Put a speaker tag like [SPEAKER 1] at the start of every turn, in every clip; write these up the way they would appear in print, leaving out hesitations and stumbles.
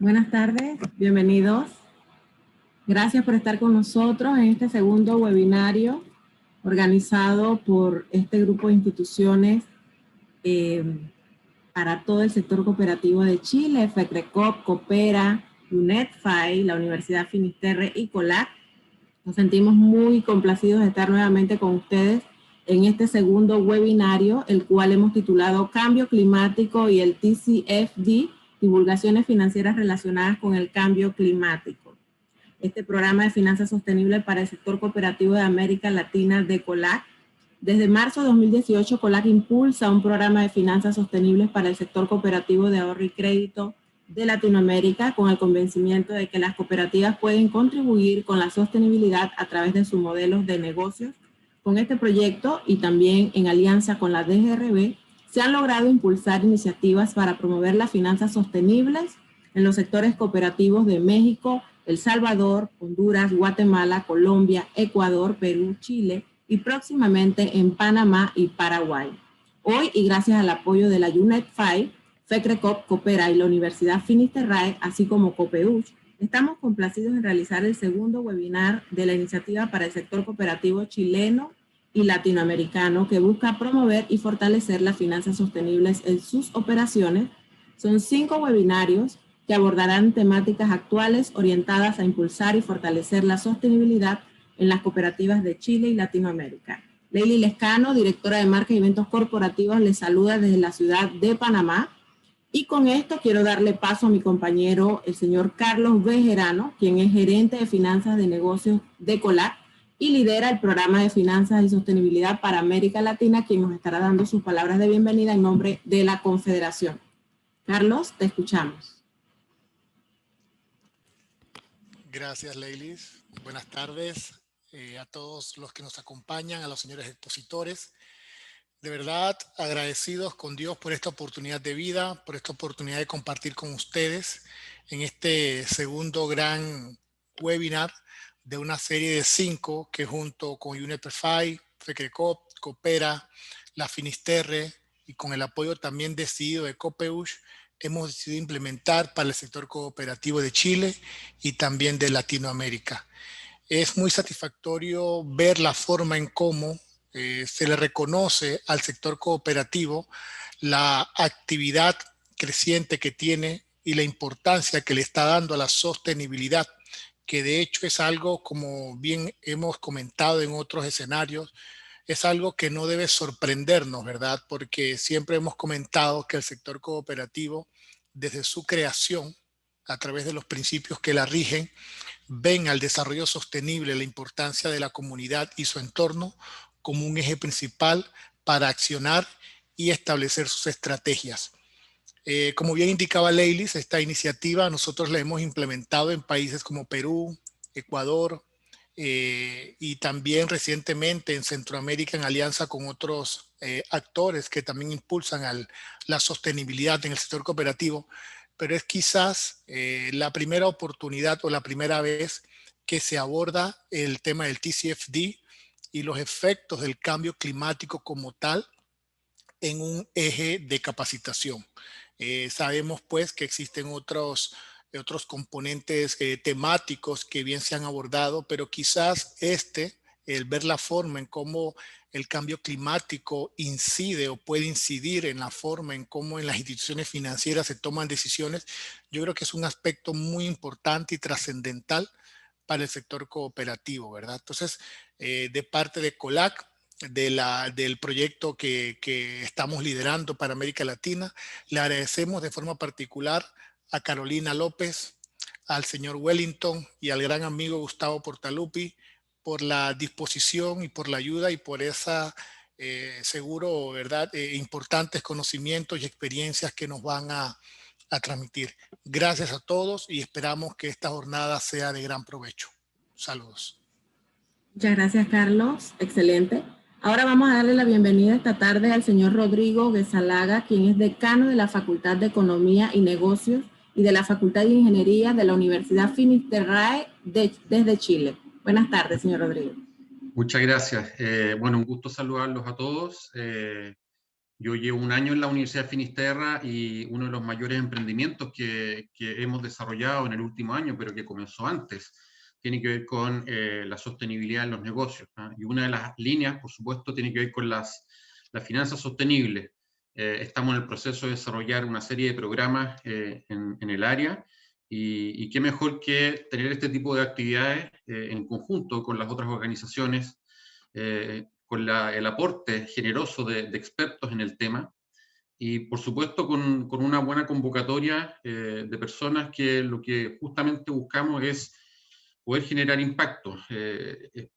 [SPEAKER 1] Buenas tardes, bienvenidos. Gracias por estar con nosotros en este segundo webinario organizado por este grupo de instituciones para todo el sector cooperativo de Chile, FECRECOP, Coopera, UNEDFI, la Universidad Finisterre y COLAC. Nos sentimos muy complacidos de estar nuevamente con ustedes en este segundo webinario, el cual hemos titulado Cambio Climático y el TCFD, divulgaciones financieras relacionadas con el cambio climático. Este programa de finanzas sostenibles para el sector cooperativo de América Latina de COLAC. Desde marzo de 2018, COLAC impulsa un programa de finanzas sostenibles para el sector cooperativo de ahorro y crédito de Latinoamérica, con el convencimiento de que las cooperativas pueden contribuir con la sostenibilidad a través de sus modelos de negocios. Con este proyecto y también en alianza con la DGRB, se han logrado impulsar iniciativas para promover las finanzas sostenibles en los sectores cooperativos de México, El Salvador, Honduras, Guatemala, Colombia, Ecuador, Perú, Chile y próximamente en Panamá y Paraguay. Hoy, y gracias al apoyo de la UNEDFI, FECRECOP, Coopera y la Universidad Finisterrae, así como COPEUCH, estamos complacidos en realizar el segundo webinar de la iniciativa para el sector cooperativo chileno y latinoamericano que busca promover y fortalecer las finanzas sostenibles en sus operaciones. Son 5 webinarios que abordarán temáticas actuales orientadas a impulsar y fortalecer la sostenibilidad en las cooperativas de Chile y Latinoamérica. Leili Lescano, directora de Marcas y Eventos Corporativos, les saluda desde la ciudad de Panamá. Y con esto quiero darle paso a mi compañero, el señor Carlos Bejerano, quien es gerente de finanzas de negocios de COLAC y lidera el programa de finanzas y sostenibilidad para América Latina, quien nos estará dando sus palabras de bienvenida en nombre de la Confederación. Carlos, te escuchamos.
[SPEAKER 2] Gracias, Leilis. Buenas tardes a todos los que nos acompañan, a los señores expositores. De verdad, agradecidos con Dios por esta oportunidad de vida, por esta oportunidad de compartir con ustedes en este segundo gran webinar de una serie de 5 que junto con UNEDFI, FECRECOP, Coopera, la Finisterre y con el apoyo también decidido de COPEUCH, hemos decidido implementar para el sector cooperativo de Chile y también de Latinoamérica. Es muy satisfactorio ver la forma en cómo se le reconoce al sector cooperativo la actividad creciente que tiene y la importancia que le está dando a la sostenibilidad, que de hecho es algo, como bien hemos comentado en otros escenarios, es algo que no debe sorprendernos, ¿verdad? Porque siempre hemos comentado que el sector cooperativo, desde su creación, a través de los principios que la rigen, ven al desarrollo sostenible, la importancia de la comunidad y su entorno como un eje principal para accionar y establecer sus estrategias. Como bien indicaba Leilis, esta iniciativa nosotros la hemos implementado en países como Perú, Ecuador y también recientemente en Centroamérica en alianza con otros actores que también impulsan la sostenibilidad en el sector cooperativo, pero es quizás la primera oportunidad o la primera vez que se aborda el tema del TCFD y los efectos del cambio climático como tal en un eje de capacitación. Sabemos pues que existen otros componentes temáticos que bien se han abordado, pero quizás el ver la forma en cómo el cambio climático incide o puede incidir en la forma en cómo en las instituciones financieras se toman decisiones, yo creo que es un aspecto muy importante y trascendental para el sector cooperativo, ¿verdad? Entonces, de parte de COLAC, del proyecto que estamos liderando para América Latina, le agradecemos de forma particular a Carolina López, al señor Wellington y al gran amigo Gustavo Portaluppi por la disposición y por la ayuda y por esa seguro, ¿verdad? Importantes conocimientos y experiencias que nos van a transmitir. Gracias a todos y esperamos que esta jornada sea de gran provecho. Saludos.
[SPEAKER 1] Muchas gracias, Carlos. Excelente. Ahora vamos a darle la bienvenida esta tarde al señor Rodrigo Guesalaga, quien es decano de la Facultad de Economía y Negocios y de la Facultad de Ingeniería de la Universidad Finisterrae desde Chile. Buenas tardes, señor Rodrigo.
[SPEAKER 3] Muchas gracias. Bueno, un gusto saludarlos a todos. Yo llevo un año en la Universidad de Finisterra y uno de los mayores emprendimientos que hemos desarrollado en el último año, pero que comenzó antes, tiene que ver con la sostenibilidad en los negocios, ¿no? Y una de las líneas, por supuesto, tiene que ver con las finanzas sostenibles. Estamos en el proceso de desarrollar una serie de programas en el área, y qué mejor que tener este tipo de actividades en conjunto con las otras organizaciones, con el aporte generoso de expertos en el tema, y por supuesto con una buena convocatoria de personas que lo que justamente buscamos es poder generar impacto,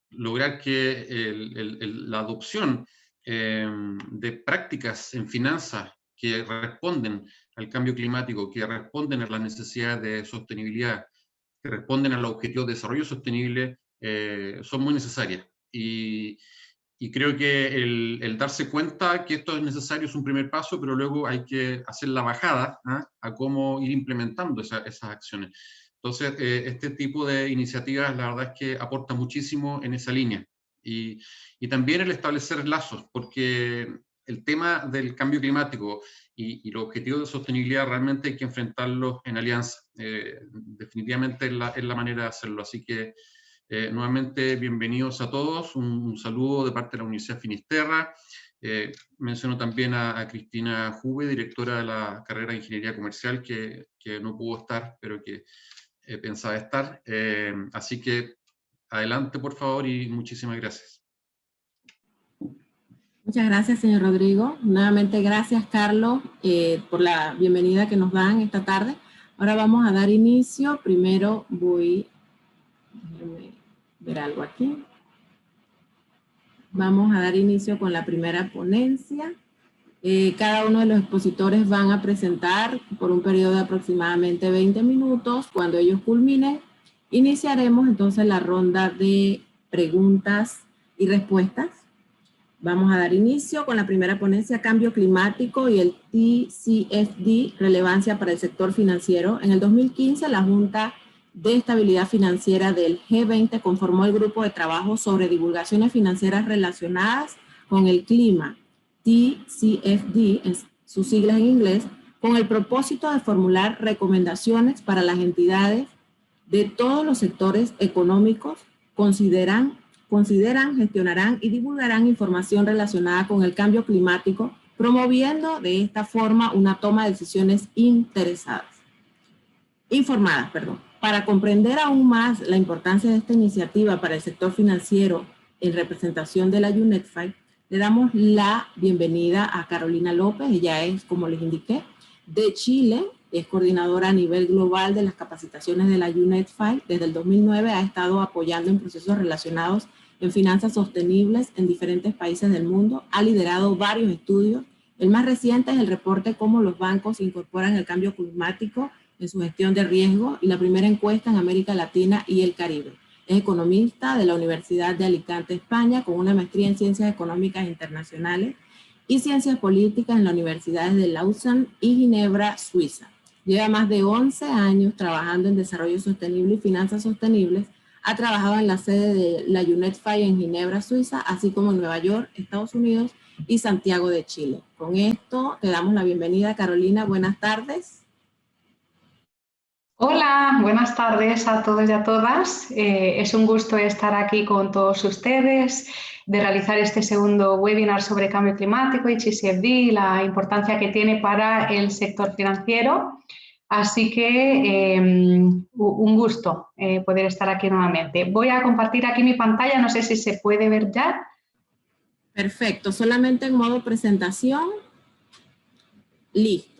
[SPEAKER 3] lograr que la adopción de prácticas en finanzas que responden al cambio climático, que responden a las necesidades de sostenibilidad, que responden a los objetivos de desarrollo sostenible, son muy necesarias. Y creo que el darse cuenta que esto es necesario es un primer paso, pero luego hay que hacer la bajada a cómo ir implementando esas acciones. Entonces, este tipo de iniciativas, la verdad es que aporta muchísimo en esa línea. Y también el establecer lazos, porque el tema del cambio climático y los objetivos de sostenibilidad realmente hay que enfrentarlos en alianza. Definitivamente es la manera de hacerlo. Así que nuevamente, bienvenidos a todos. Un saludo de parte de la Universidad Finisterra. Menciono también a Cristina Juve, directora de la carrera de Ingeniería Comercial, que no pudo estar, pero que pensaba estar. Así que adelante, por favor, y muchísimas gracias.
[SPEAKER 1] Muchas gracias, señor Rodrigo. Nuevamente, gracias, Carlos, por la bienvenida que nos dan esta tarde. Ahora vamos a dar inicio. Primero voy a ver algo aquí. Vamos a dar inicio con la primera ponencia. Cada uno de los expositores van a presentar por un periodo de aproximadamente 20 minutos. Cuando ellos culminen, iniciaremos entonces la ronda de preguntas y respuestas. Vamos a dar inicio con la primera ponencia, Cambio Climático y el TCFD, Relevancia para el Sector Financiero. En el 2015, la Junta de Estabilidad Financiera del G20 conformó el grupo de trabajo sobre divulgaciones financieras relacionadas con el clima, TCFD, en sus siglas en inglés, con el propósito de formular recomendaciones para las entidades de todos los sectores económicos, consideran, gestionarán y divulgarán información relacionada con el cambio climático, promoviendo de esta forma una toma de decisiones informadas. Para comprender aún más la importancia de esta iniciativa para el sector financiero en representación de la UNEDFI, le damos la bienvenida a Carolina López. Ella es, como les indiqué, de Chile, es coordinadora a nivel global de las capacitaciones de la UNEDFI. Desde el 2009 ha estado apoyando en procesos relacionados en finanzas sostenibles en diferentes países del mundo. Ha liderado varios estudios. El más reciente es el reporte Cómo los bancos incorporan el cambio climático en su gestión de riesgo y la primera encuesta en América Latina y el Caribe. Es economista de la Universidad de Alicante, España, con una maestría en Ciencias Económicas Internacionales y Ciencias Políticas en las universidades de Lausanne y Ginebra, Suiza. Lleva más de 11 años trabajando en desarrollo sostenible y finanzas sostenibles. Ha trabajado en la sede de la UNEDFI en Ginebra, Suiza, así como en Nueva York, Estados Unidos y Santiago de Chile. Con esto te damos la bienvenida, Carolina. Buenas tardes.
[SPEAKER 4] Hola, buenas tardes a todos y a todas. Es un gusto estar aquí con todos ustedes, de realizar este segundo webinar sobre cambio climático y TCFD y la importancia que tiene para el sector financiero. Así que un gusto poder estar aquí nuevamente. Voy a compartir aquí mi pantalla, no sé si se puede ver ya.
[SPEAKER 1] Perfecto, solamente en modo presentación. Listo.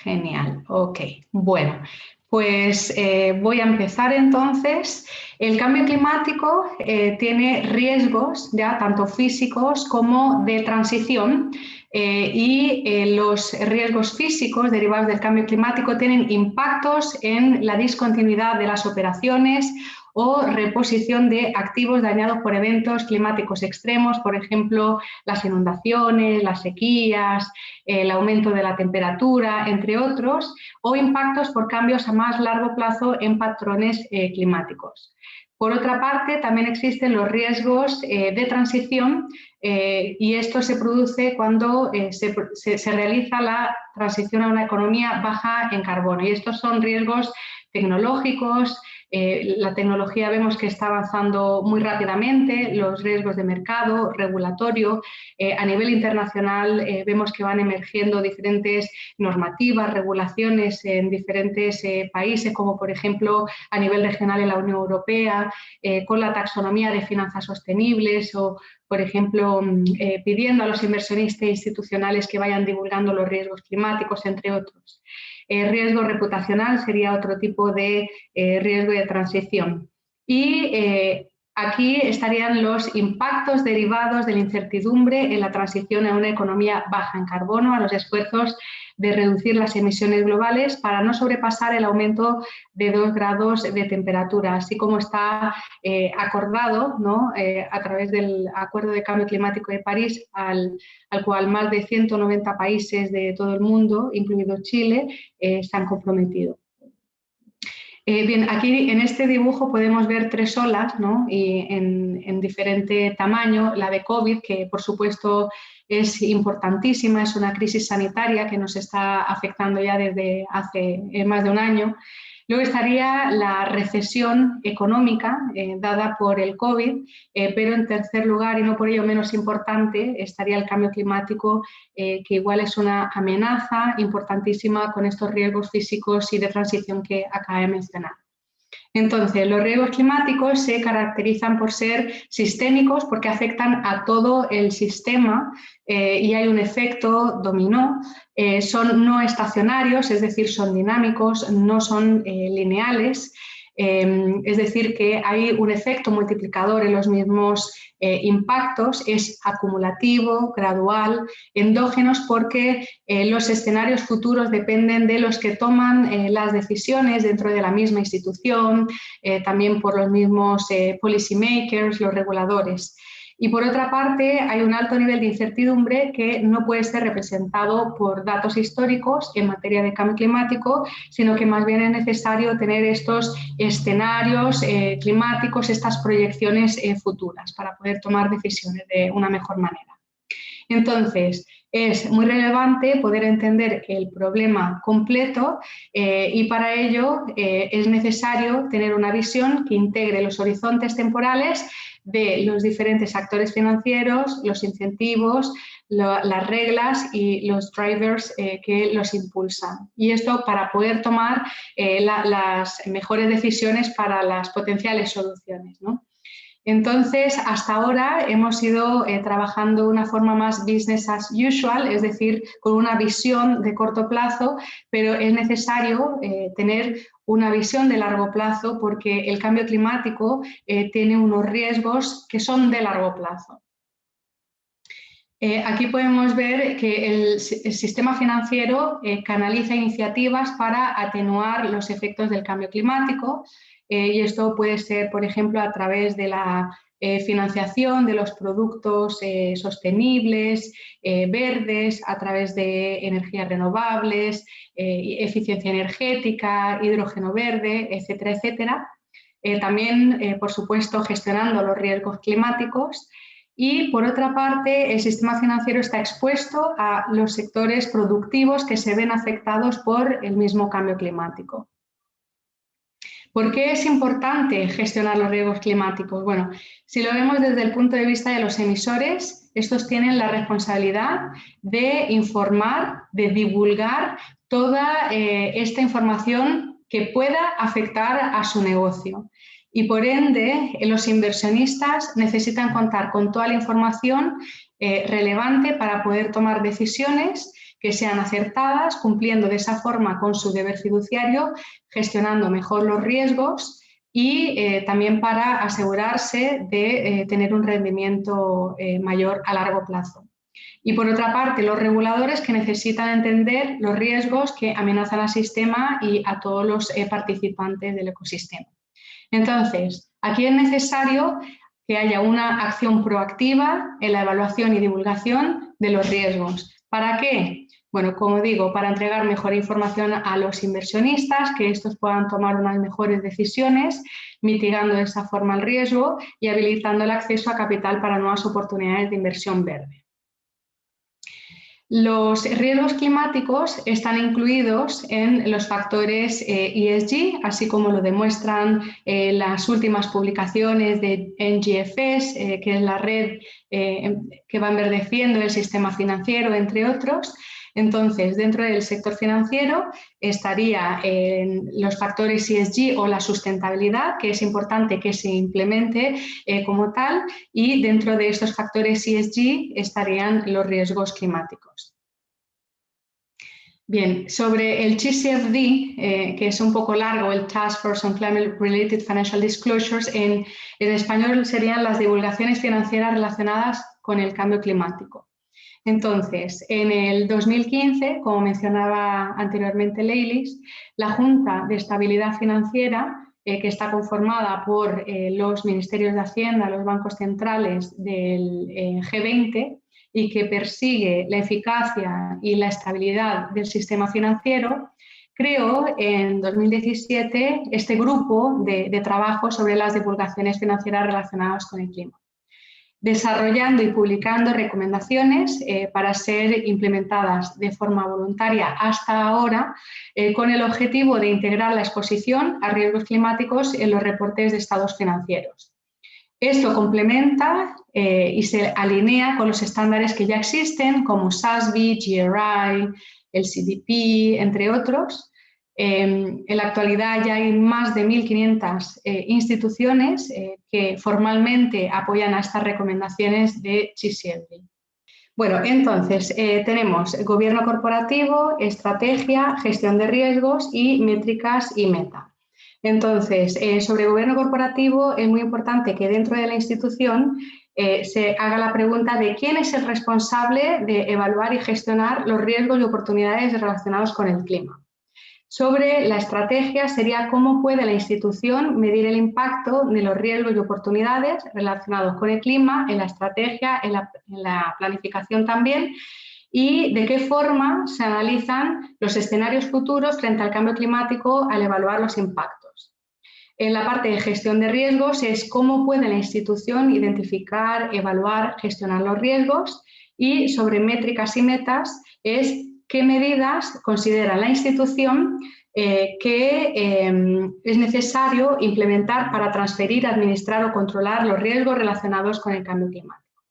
[SPEAKER 4] Genial, ok. Bueno, pues voy a empezar entonces. El cambio climático tiene riesgos ya tanto físicos como de transición y los riesgos físicos derivados del cambio climático tienen impactos en la discontinuidad de las operaciones o reposición de activos dañados por eventos climáticos extremos, por ejemplo, las inundaciones, las sequías, el aumento de la temperatura, entre otros, o impactos por cambios a más largo plazo en patrones climáticos. Por otra parte, también existen los riesgos de transición y esto se produce cuando se realiza la transición a una economía baja en carbono. Y estos son riesgos tecnológicos. La tecnología vemos que está avanzando muy rápidamente, los riesgos de mercado, regulatorio. A nivel internacional vemos que van emergiendo diferentes normativas, regulaciones en diferentes países, como por ejemplo a nivel regional en la Unión Europea, con la taxonomía de finanzas sostenibles o, por ejemplo, pidiendo a los inversionistas institucionales que vayan divulgando los riesgos climáticos, entre otros. Riesgo reputacional sería otro tipo de riesgo de transición. Y aquí estarían los impactos derivados de la incertidumbre en la transición a una economía baja en carbono, a los esfuerzos de reducir las emisiones globales para no sobrepasar el aumento de 2 grados de temperatura, así como está acordado, ¿no? A través del Acuerdo de Cambio Climático de París, al cual más de 190 países de todo el mundo, incluido Chile, se han comprometido. Bien, aquí en este dibujo podemos ver 3 olas, ¿no? Y en diferente tamaño. La de COVID, que por supuesto es importantísima, es una crisis sanitaria que nos está afectando ya desde hace más de un año. Luego estaría la recesión económica dada por el COVID, pero en tercer lugar, y no por ello menos importante, estaría el cambio climático, que igual es una amenaza importantísima con estos riesgos físicos y de transición que acabé de mencionar. Entonces, los riesgos climáticos se caracterizan por ser sistémicos porque afectan a todo el sistema y hay un efecto dominó. Son no estacionarios, es decir, son dinámicos, no son lineales. Es decir, que hay un efecto multiplicador en los mismos impactos, es acumulativo, gradual, endógenos, porque los escenarios futuros dependen de los que toman las decisiones dentro de la misma institución, también por los mismos policy makers, los reguladores. Y por otra parte, hay un alto nivel de incertidumbre que no puede ser representado por datos históricos en materia de cambio climático, sino que más bien es necesario tener estos escenarios climáticos, estas proyecciones futuras para poder tomar decisiones de una mejor manera. Entonces, es muy relevante poder entender el problema completo y para ello es necesario tener una visión que integre los horizontes temporales de los diferentes actores financieros, los incentivos, las reglas y los drivers que los impulsan. Y esto para poder tomar las mejores decisiones para las potenciales soluciones, ¿no? Entonces, hasta ahora hemos ido trabajando de una forma más business as usual, es decir, con una visión de corto plazo, pero es necesario tener una visión de largo plazo porque el cambio climático tiene unos riesgos que son de largo plazo. Aquí podemos ver que el sistema financiero canaliza iniciativas para atenuar los efectos del cambio climático y esto puede ser, por ejemplo, a través de la financiación de los productos sostenibles, verdes, a través de energías renovables, eficiencia energética, hidrógeno verde, etcétera, etcétera. También, por supuesto, gestionando los riesgos climáticos. Y, por otra parte, el sistema financiero está expuesto a los sectores productivos que se ven afectados por el mismo cambio climático. ¿Por qué es importante gestionar los riesgos climáticos? Bueno, si lo vemos desde el punto de vista de los emisores, estos tienen la responsabilidad de informar, de divulgar toda esta información que pueda afectar a su negocio. Y por ende, los inversionistas necesitan contar con toda la información relevante para poder tomar decisiones que sean acertadas, cumpliendo de esa forma con su deber fiduciario, gestionando mejor los riesgos y también para asegurarse de tener un rendimiento mayor a largo plazo. Y por otra parte, los reguladores que necesitan entender los riesgos que amenazan al sistema y a todos los participantes del ecosistema. Entonces, aquí es necesario que haya una acción proactiva en la evaluación y divulgación de los riesgos. ¿Para qué? Bueno, como digo, para entregar mejor información a los inversionistas, que estos puedan tomar unas mejores decisiones, mitigando de esa forma el riesgo y habilitando el acceso a capital para nuevas oportunidades de inversión verde. Los riesgos climáticos están incluidos en los factores ESG, así como lo demuestran las últimas publicaciones de NGFS, que es la red que va enverdeciendo el sistema financiero, entre otros. Entonces, dentro del sector financiero estaría los factores ESG o la sustentabilidad, que es importante que se implemente como tal, y dentro de estos factores ESG estarían los riesgos climáticos. Bien, sobre el TCFD, que es un poco largo, el Task Force on Climate Related Financial Disclosures, en español serían las divulgaciones financieras relacionadas con el cambio climático. Entonces, en el 2015, como mencionaba anteriormente Leilis, la Junta de Estabilidad Financiera, que está conformada por los ministerios de Hacienda, los bancos centrales del G20 y que persigue la eficacia y la estabilidad del sistema financiero, creó en 2017 este grupo de trabajo sobre las divulgaciones financieras relacionadas con el clima, desarrollando y publicando recomendaciones para ser implementadas de forma voluntaria hasta ahora, con el objetivo de integrar la exposición a riesgos climáticos en los reportes de estados financieros. Esto complementa y se alinea con los estándares que ya existen, como SASB, GRI, el CDP, entre otros. En la actualidad ya hay más de 1.500 instituciones que formalmente apoyan a estas recomendaciones de TCFD. Bueno, entonces tenemos gobierno corporativo, estrategia, gestión de riesgos y métricas y meta. Entonces, sobre gobierno corporativo es muy importante que dentro de la institución se haga la pregunta de quién es el responsable de evaluar y gestionar los riesgos y oportunidades relacionados con el clima. Sobre la estrategia sería cómo puede la institución medir el impacto de los riesgos y oportunidades relacionados con el clima en la estrategia, en la planificación también, y de qué forma se analizan los escenarios futuros frente al cambio climático al evaluar los impactos. En la parte de gestión de riesgos es cómo puede la institución identificar, evaluar, gestionar los riesgos, y sobre métricas y metas es qué medidas considera la institución que es necesario implementar para transferir, administrar o controlar los riesgos relacionados con el cambio climático.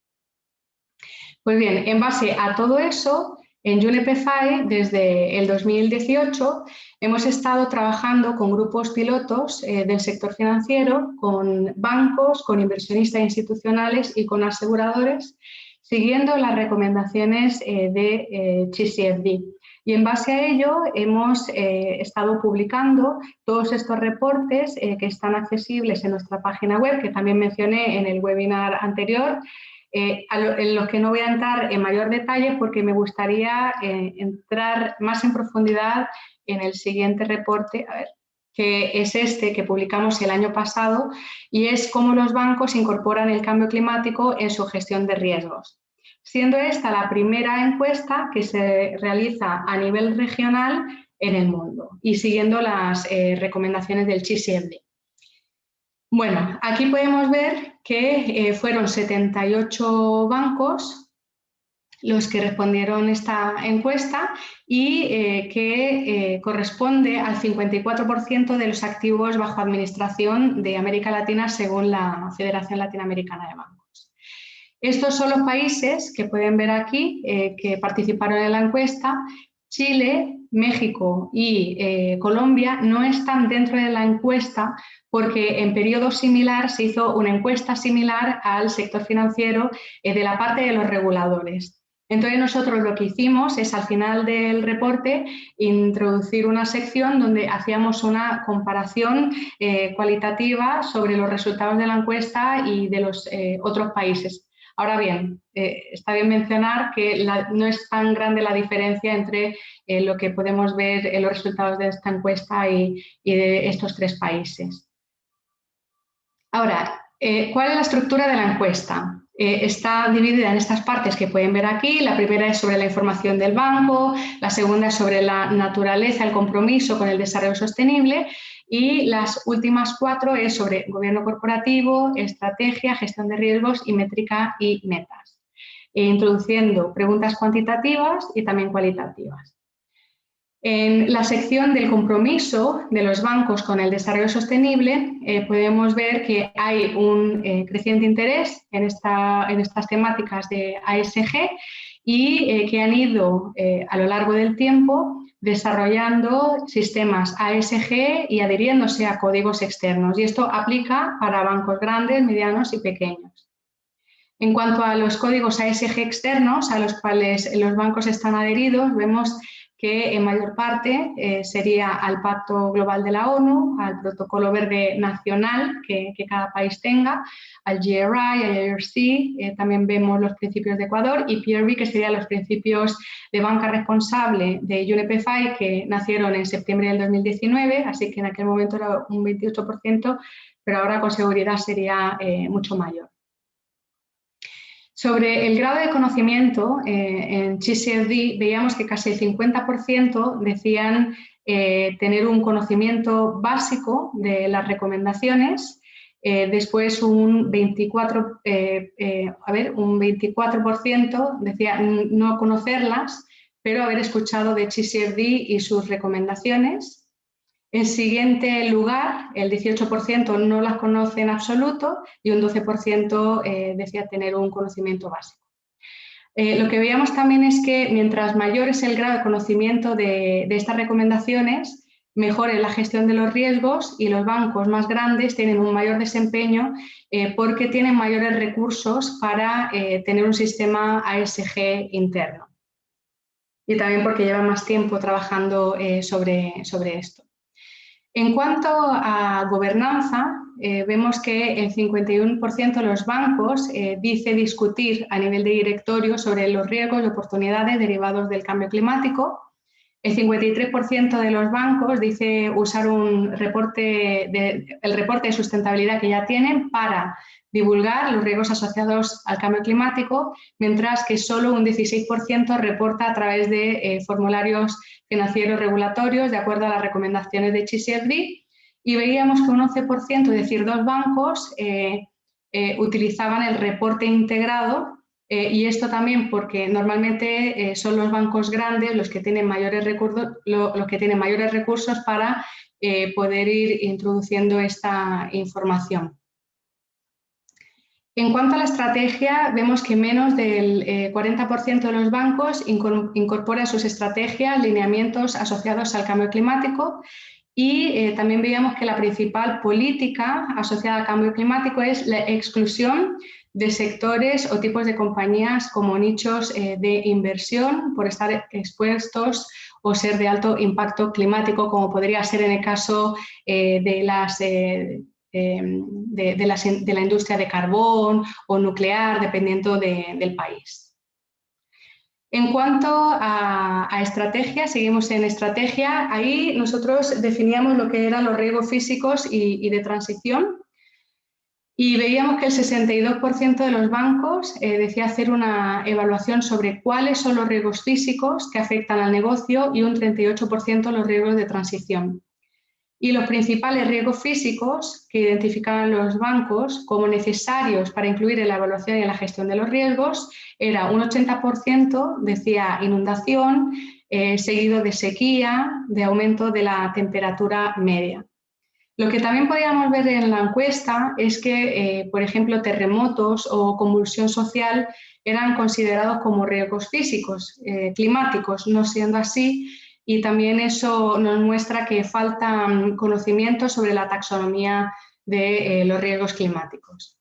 [SPEAKER 4] Pues bien, en base a todo eso, en UNEP FI, desde el 2018, hemos estado trabajando con grupos pilotos del sector financiero, con bancos, con inversionistas institucionales y con aseguradores, siguiendo las recomendaciones de TCFD. Y en base a ello hemos estado publicando todos estos reportes que están accesibles en nuestra página web, que también mencioné en el webinar anterior, en los que no voy a entrar en mayor detalle porque me gustaría entrar más en profundidad en el siguiente reporte, que es este que publicamos el año pasado, y es cómo los bancos incorporan el cambio climático en su gestión de riesgos, siendo esta la primera encuesta que se realiza a nivel regional en el mundo y siguiendo las recomendaciones del TCFD. Bueno, aquí podemos ver que fueron 78 bancos los que respondieron esta encuesta y que corresponde al 54% de los activos bajo administración de América Latina según la Federación Latinoamericana de Bancos. Estos son los países que pueden ver aquí que participaron en la encuesta. Chile, México y Colombia no están dentro de la encuesta porque en periodo similar se hizo una encuesta similar al sector financiero de la parte de los reguladores. Entonces nosotros lo que hicimos es al final del reporte introducir una sección donde hacíamos una comparación cualitativa sobre los resultados de la encuesta y de los otros países. Ahora bien, está bien mencionar que no es tan grande la diferencia entre lo que podemos ver en los resultados de esta encuesta y de estos tres países. Ahora, ¿cuál es la estructura de la encuesta? está dividida en estas partes que pueden ver aquí. La primera es sobre la información del banco, la segunda es sobre la naturaleza, el compromiso con el desarrollo sostenible y las últimas 4 es sobre gobierno corporativo, estrategia, gestión de riesgos y métrica y metas, introduciendo preguntas cuantitativas y también cualitativas. En la sección del compromiso de los bancos con el desarrollo sostenible podemos ver que hay un creciente interés en estas temáticas de ASG y que han ido a lo largo del tiempo desarrollando sistemas ASG y adhiriéndose a códigos externos. Y esto aplica para bancos grandes, medianos y pequeños. En cuanto a los códigos ASG externos a los cuales los bancos están adheridos, vemos que en mayor parte sería al Pacto Global de la ONU, al Protocolo Verde Nacional que cada país tenga, al GRI, al IRC, también vemos los principios de Ecuador y PRB, que serían los principios de banca responsable de UNEP-FI, que nacieron en septiembre del 2019, así que en aquel momento era un 28%, pero ahora con seguridad sería mucho mayor. Sobre el grado de conocimiento, en TCFD veíamos que casi el 50% decían tener un conocimiento básico de las recomendaciones, después un 24% decía no conocerlas, pero haber escuchado de TCFD y sus recomendaciones. En siguiente lugar, el 18% no las conoce en absoluto y un 12% decía tener un conocimiento básico. Lo que veíamos también es que mientras mayor es el grado de conocimiento de estas recomendaciones, mejor es la gestión de los riesgos y los bancos más grandes tienen un mayor desempeño porque tienen mayores recursos para tener un sistema ASG interno. Y también porque llevan más tiempo trabajando sobre esto. En cuanto a gobernanza, vemos que el 51% de los bancos dice discutir a nivel de directorio sobre los riesgos y oportunidades derivados del cambio climático. El 53% de los bancos dice usar el reporte de sustentabilidad que ya tienen para divulgar los riesgos asociados al cambio climático, mientras que solo un 16% reporta a través de formularios financieros regulatorios de acuerdo a las recomendaciones de TCFD, y veíamos que un 11%, es decir, 2 bancos, utilizaban el reporte integrado, y esto también porque normalmente son los bancos grandes los que tienen mayores recursos para poder ir introduciendo esta información. En cuanto a la estrategia, vemos que menos del 40% de los bancos incorpora a sus estrategias lineamientos asociados al cambio climático y también veíamos que la principal política asociada al cambio climático es la exclusión de sectores o tipos de compañías como nichos de inversión por estar expuestos o ser de alto impacto climático, como podría ser en el caso de la industria de carbón o nuclear, dependiendo del país. En cuanto a estrategia, seguimos en estrategia. Ahí nosotros definíamos lo que eran los riesgos físicos y de transición. Y veíamos que el 62% de los bancos decía hacer una evaluación sobre cuáles son los riesgos físicos que afectan al negocio y un 38% los riesgos de transición. Y los principales riesgos físicos que identificaban los bancos como necesarios para incluir en la evaluación y en la gestión de los riesgos era un 80% decía inundación, seguido de sequía, de aumento de la temperatura media. Lo que también podíamos ver en la encuesta es que, por ejemplo, terremotos o convulsión social eran considerados como riesgos físicos, climáticos, no siendo así, y también eso nos muestra que falta conocimiento sobre la taxonomía de los riesgos climáticos.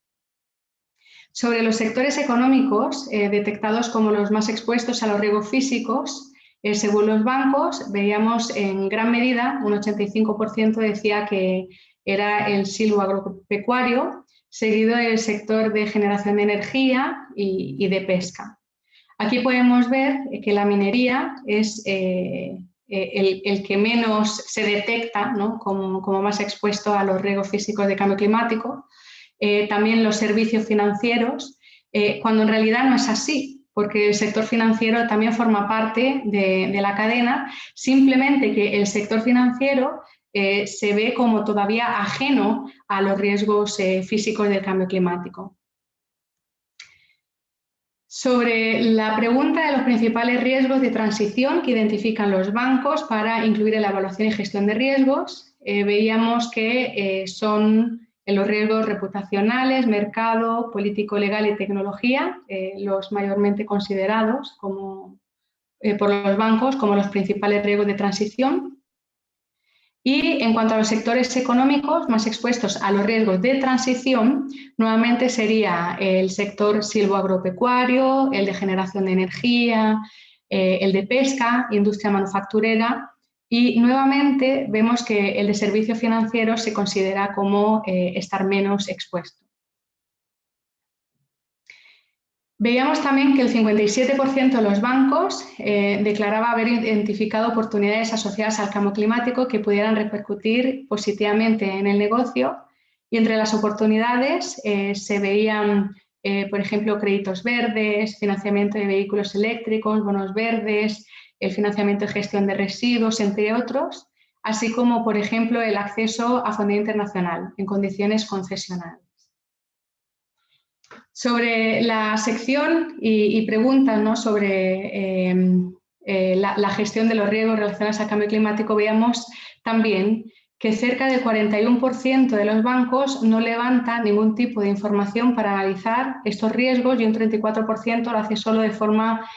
[SPEAKER 4] Sobre los sectores económicos detectados como los más expuestos a los riesgos físicos, según los bancos, veíamos en gran medida, un 85% decía que era el silvoagropecuario, seguido del sector de generación de energía y de pesca. Aquí podemos ver que la minería es el que menos se detecta, ¿no?, como más expuesto a los riesgos físicos de cambio climático. También los servicios financieros, cuando en realidad no es así, porque el sector financiero también forma parte de la cadena, simplemente que el sector financiero se ve como todavía ajeno a los riesgos físicos del cambio climático. Sobre la pregunta de los principales riesgos de transición que identifican los bancos para incluir en la evaluación y gestión de riesgos, veíamos que son los riesgos reputacionales, mercado, político, legal y tecnología, los mayormente considerados por los bancos como los principales riesgos de transición. Y en cuanto a los sectores económicos más expuestos a los riesgos de transición, nuevamente sería el sector silvoagropecuario, el de generación de energía, el de pesca, industria manufacturera, y nuevamente vemos que el de servicios financieros se considera como estar menos expuesto. Veíamos también que el 57% de los bancos declaraba haber identificado oportunidades asociadas al cambio climático que pudieran repercutir positivamente en el negocio, y entre las oportunidades se veían, por ejemplo, créditos verdes, financiamiento de vehículos eléctricos, bonos verdes, el financiamiento de gestión de residuos, entre otros, así como, por ejemplo, el acceso a fondeo internacional en condiciones concesionales. Sobre la sección y preguntas, ¿no?, sobre la gestión de los riesgos relacionados al cambio climático, veamos también que cerca del 41% de los bancos no levanta ningún tipo de información para analizar estos riesgos, y un 34% lo hace solo de forma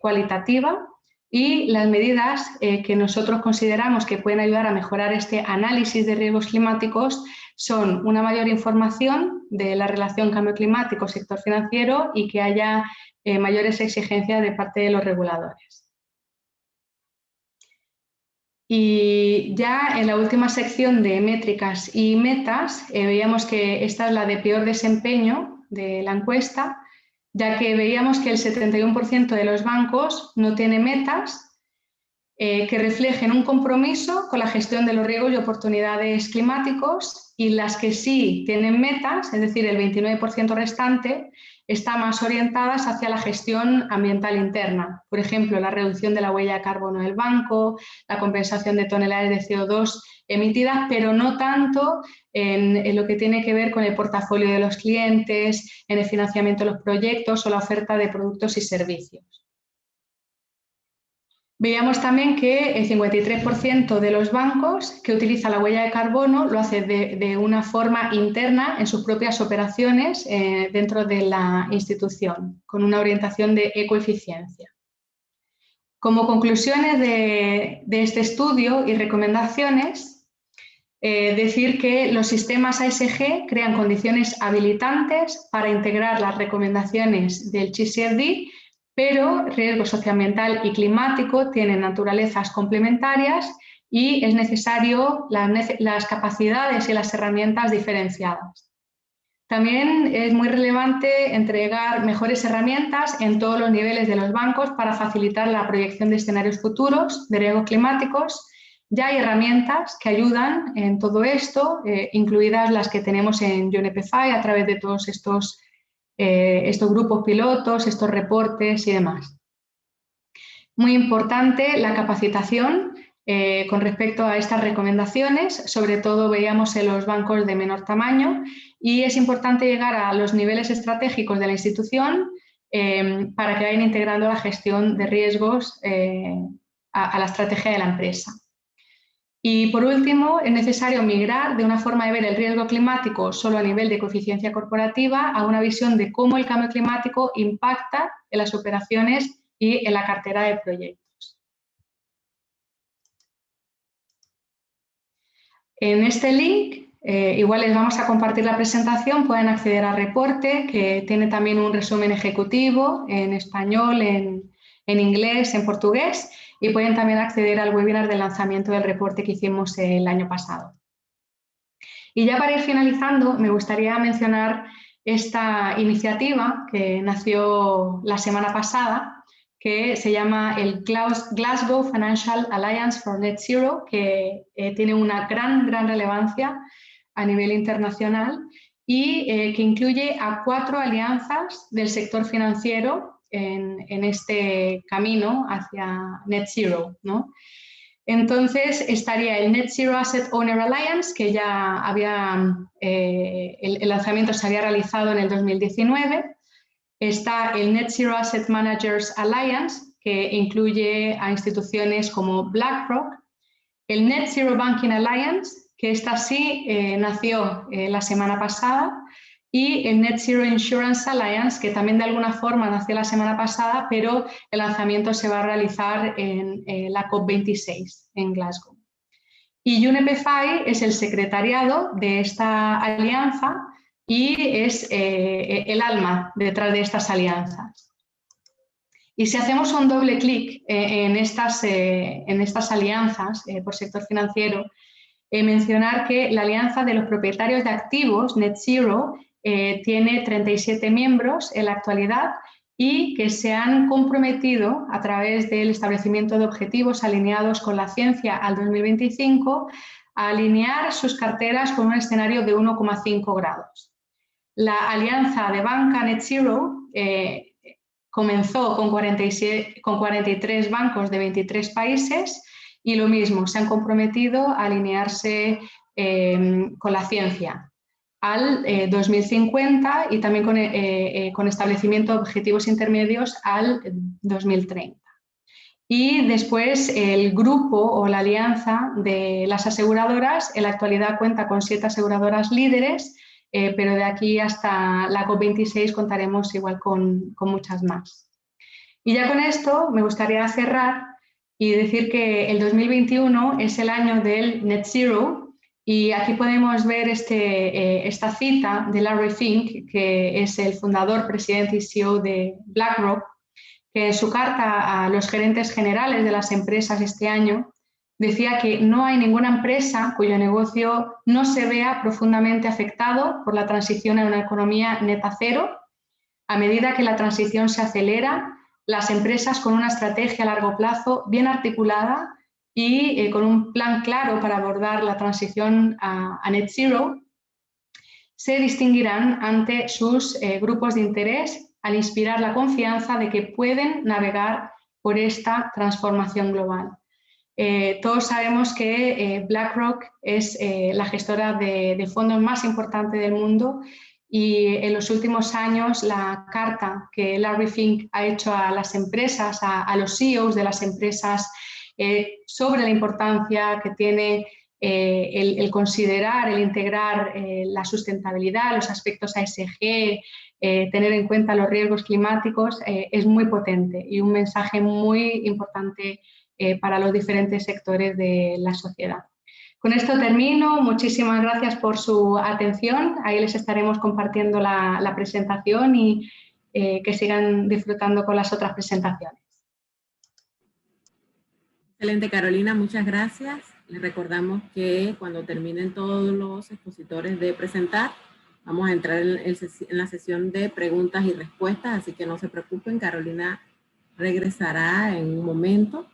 [SPEAKER 4] cualitativa. Y las medidas que nosotros consideramos que pueden ayudar a mejorar este análisis de riesgos climáticos son una mayor información de la relación cambio climático-sector financiero, y que haya mayores exigencias de parte de los reguladores. Y ya en la última sección de métricas y metas, veíamos que esta es la de peor desempeño de la encuesta, ya que veíamos que el 71% de los bancos no tiene metas que reflejen un compromiso con la gestión de los riesgos y oportunidades climáticos, y las que sí tienen metas, es decir, el 29% restante, están más orientadas hacia la gestión ambiental interna. Por ejemplo, la reducción de la huella de carbono del banco, la compensación de toneladas de CO2 emitidas, pero no tanto en lo que tiene que ver con el portafolio de los clientes, en el financiamiento de los proyectos o la oferta de productos y servicios. Veíamos también que el 53% de los bancos que utiliza la huella de carbono lo hace de una forma interna en sus propias operaciones dentro de la institución, con una orientación de ecoeficiencia. Como conclusiones de este estudio y recomendaciones, decir que los sistemas ASG crean condiciones habilitantes para integrar las recomendaciones del TCFD, pero riesgo socioambiental y climático tienen naturalezas complementarias y es necesario las capacidades y las herramientas diferenciadas. También es muy relevante entregar mejores herramientas en todos los niveles de los bancos para facilitar la proyección de escenarios futuros de riesgos climáticos. Ya hay herramientas que ayudan en todo esto, incluidas las que tenemos en UNEP-FI a través de todos estos grupos pilotos, estos reportes y demás. Muy importante la capacitación con respecto a estas recomendaciones, sobre todo veíamos en los bancos de menor tamaño, y es importante llegar a los niveles estratégicos de la institución para que vayan integrando la gestión de riesgos a la estrategia de la empresa. Y por último, es necesario migrar de una forma de ver el riesgo climático solo a nivel de coeficiencia corporativa a una visión de cómo el cambio climático impacta en las operaciones y en la cartera de proyectos. En este link, igual les vamos a compartir la presentación, pueden acceder al reporte, que tiene también un resumen ejecutivo en español, en inglés, en portugués, y pueden también acceder al webinar de lanzamiento del reporte que hicimos el año pasado. Y ya para ir finalizando, me gustaría mencionar esta iniciativa que nació la semana pasada, que se llama el Glasgow Financial Alliance for Net Zero, que tiene una gran relevancia a nivel internacional y que incluye a 4 alianzas del sector financiero en este camino hacia Net Zero, ¿no? Entonces estaría el Net Zero Asset Owner Alliance, que ya había, el lanzamiento se había realizado en el 2019. Está el Net Zero Asset Managers Alliance, que incluye a instituciones como BlackRock, el Net Zero Banking Alliance, que esta sí nació la semana pasada, y el Net Zero Insurance Alliance, que también de alguna forma nació la semana pasada, pero el lanzamiento se va a realizar en la COP26 en Glasgow. Y UNEP-FI es el secretariado de esta alianza y es el alma detrás de estas alianzas. Y si hacemos un doble clic en estas alianzas por sector financiero, mencionar que la Alianza de los Propietarios de Activos, Net Zero, tiene 37 miembros en la actualidad y que se han comprometido a través del establecimiento de objetivos alineados con la ciencia al 2025 a alinear sus carteras con un escenario de 1,5 grados. La Alianza de Banca Net Zero comenzó con 43 bancos de 23 países y lo mismo, se han comprometido a alinearse con la ciencia al 2050 y también con establecimiento de objetivos intermedios al 2030. Y después el grupo o la alianza de las aseguradoras en la actualidad cuenta con 7 aseguradoras líderes, pero de aquí hasta la COP26 contaremos igual con muchas más. Y ya con esto me gustaría cerrar y decir que el 2021 es el año del Net Zero y aquí podemos ver esta cita de Larry Fink, que es el fundador, presidente y CEO de BlackRock, que en su carta a los gerentes generales de las empresas este año decía que no hay ninguna empresa cuyo negocio no se vea profundamente afectado por la transición a una economía neta cero. A medida que la transición se acelera, las empresas con una estrategia a largo plazo bien articulada y con un plan claro para abordar la transición a Net Zero se distinguirán ante sus grupos de interés al inspirar la confianza de que pueden navegar por esta transformación global. Todos sabemos que BlackRock es la gestora de fondos más importante del mundo y en los últimos años la carta que Larry Fink ha hecho a las empresas, a los CEOs de las empresas sobre la importancia que tiene el considerar, el integrar la sustentabilidad, los aspectos ESG, tener en cuenta los riesgos climáticos, es muy potente y un mensaje muy importante para los diferentes sectores de la sociedad. Con esto termino. Muchísimas gracias por su atención. Ahí les estaremos compartiendo la presentación y que sigan disfrutando con las otras presentaciones.
[SPEAKER 1] Excelente, Carolina, muchas gracias. Les recordamos que cuando terminen todos los expositores de presentar, vamos a entrar en la sesión de preguntas y respuestas, así que no se preocupen, Carolina regresará en un momento.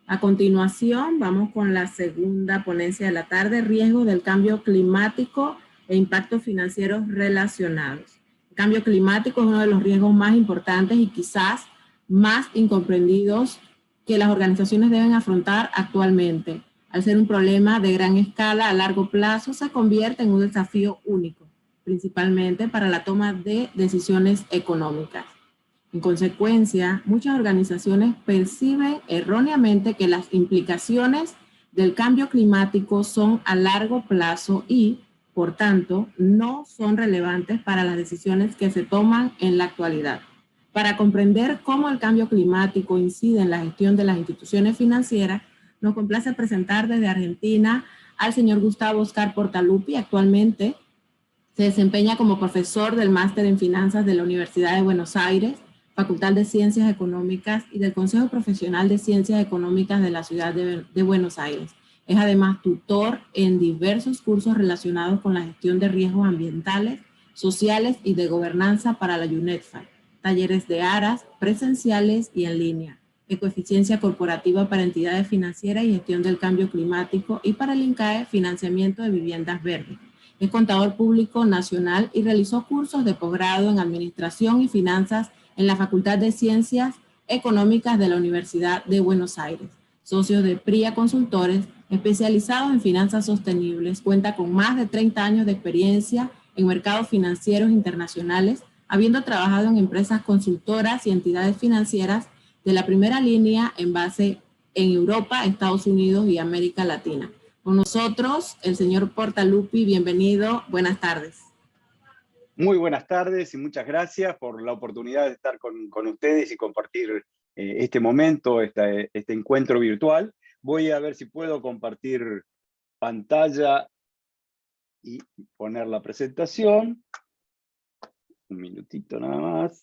[SPEAKER 1] A continuación, vamos con la segunda ponencia de la tarde, riesgos del cambio climático e impactos financieros relacionados. El cambio climático es uno de los riesgos más importantes y quizás más incomprendidos que las organizaciones deben afrontar actualmente. Al ser un problema de gran escala a largo plazo, se convierte en un desafío único, principalmente para la toma de decisiones económicas. En consecuencia, muchas organizaciones perciben erróneamente que las implicaciones del cambio climático son a largo plazo y, por tanto, no son relevantes para las decisiones que se toman en la actualidad. Para comprender cómo el cambio climático incide en la gestión de las instituciones financieras, nos complace presentar desde Argentina al señor Gustavo Oscar Portaluppi. Actualmente se desempeña como profesor del Máster en Finanzas de la Universidad de Buenos Aires, Facultad de Ciencias Económicas y del Consejo Profesional de Ciencias Económicas de la Ciudad de Buenos Aires. Es además tutor en diversos cursos relacionados con la gestión de riesgos ambientales, sociales y de gobernanza para la UNEP-FI, talleres de ARAS, presenciales y en línea, ecoeficiencia corporativa para entidades financieras y gestión del cambio climático y para el INCAE, financiamiento de viviendas verdes. Es contador público nacional y realizó cursos de posgrado en Administración y Finanzas en la Facultad de Ciencias Económicas de la Universidad de Buenos Aires. Socio de PRIA Consultores, especializado en finanzas sostenibles, cuenta con más de 30 años de experiencia en mercados financieros internacionales, habiendo trabajado en empresas consultoras y entidades financieras de la primera línea en base en Europa, Estados Unidos y América Latina. Con nosotros, el señor Portaluppi, bienvenido, buenas tardes.
[SPEAKER 5] Muy buenas tardes y muchas gracias por la oportunidad de estar con ustedes y compartir este momento, este encuentro virtual. Voy a ver si puedo compartir pantalla y poner la presentación. Un minutito nada más.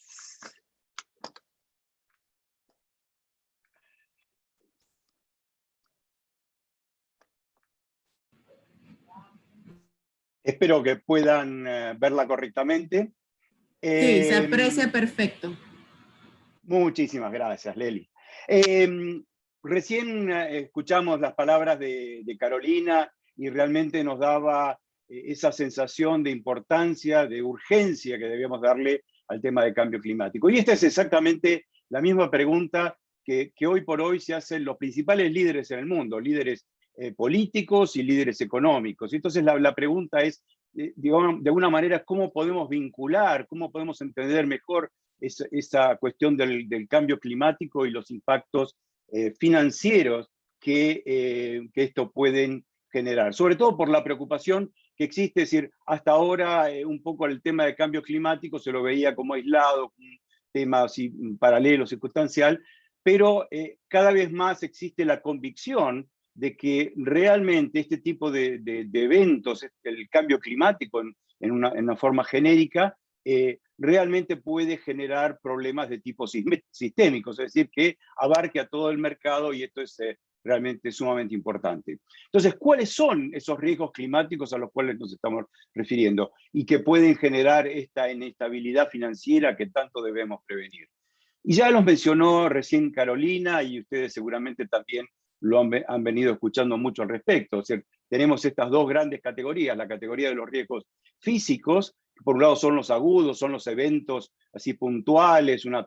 [SPEAKER 5] Espero que puedan verla correctamente.
[SPEAKER 1] Sí, se aprecia perfecto.
[SPEAKER 5] Muchísimas gracias, Leli. Recién escuchamos las palabras de Carolina y realmente nos daba esa sensación de importancia, de urgencia que debíamos darle al tema de cambio climático. Y esta es exactamente la misma pregunta que hoy por hoy se hacen los principales líderes en el mundo, líderes políticos y líderes económicos. Entonces la pregunta es, digamos, de alguna manera, ¿cómo podemos vincular, cómo podemos entender mejor esa cuestión del cambio climático y los impactos financieros que esto pueden generar? Sobre todo por la preocupación que existe, es decir, hasta ahora un poco el tema del cambio climático se lo veía como aislado, un tema así paralelo, circunstancial, pero cada vez más existe la convicción de que realmente este tipo de eventos, el cambio climático en una forma genérica, realmente puede generar problemas de tipo sistémicos, es decir, que abarque a todo el mercado, y esto es realmente sumamente importante. Entonces, ¿cuáles son esos riesgos climáticos a los cuales nos estamos refiriendo y que pueden generar esta inestabilidad financiera que tanto debemos prevenir? Y ya los mencionó recién Carolina, y ustedes seguramente también lo han venido escuchando mucho al respecto. O sea, tenemos estas dos grandes categorías, la categoría de los riesgos físicos, que por un lado son los agudos, son los eventos así puntuales, una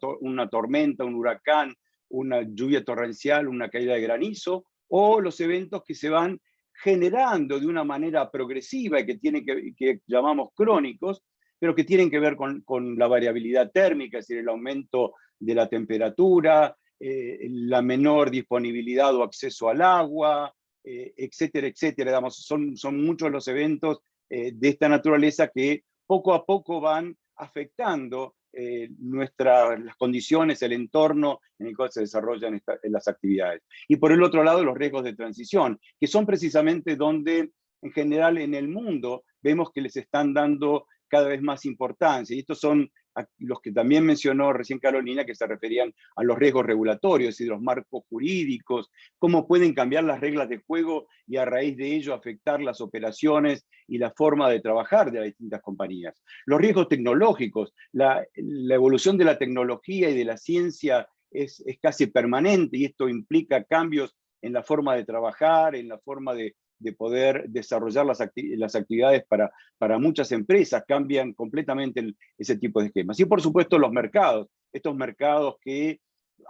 [SPEAKER 5] tormenta, un huracán, una lluvia torrencial, una caída de granizo, o los eventos que se van generando de una manera progresiva y que llamamos crónicos, pero que tienen que ver con la variabilidad térmica, es decir, el aumento de la temperatura, la menor disponibilidad o acceso al agua, etcétera, etcétera. Digamos, son muchos los eventos de esta naturaleza que poco a poco van afectando las condiciones, el entorno en el cual se desarrollan las actividades. Y por el otro lado, los riesgos de transición, que son precisamente donde, en general, en el mundo, vemos que les están dando cada vez más importancia. Y estos son los que también mencionó recién Carolina, que se referían a los riesgos regulatorios, es decir, los marcos jurídicos, cómo pueden cambiar las reglas de juego y a raíz de ello afectar las operaciones y la forma de trabajar de las distintas compañías. Los riesgos tecnológicos, la evolución de la tecnología y de la ciencia es casi permanente, y esto implica cambios en la forma de trabajar, en la forma de poder desarrollar las actividades para muchas empresas, cambian completamente ese tipo de esquemas. Y por supuesto los mercados, estos mercados que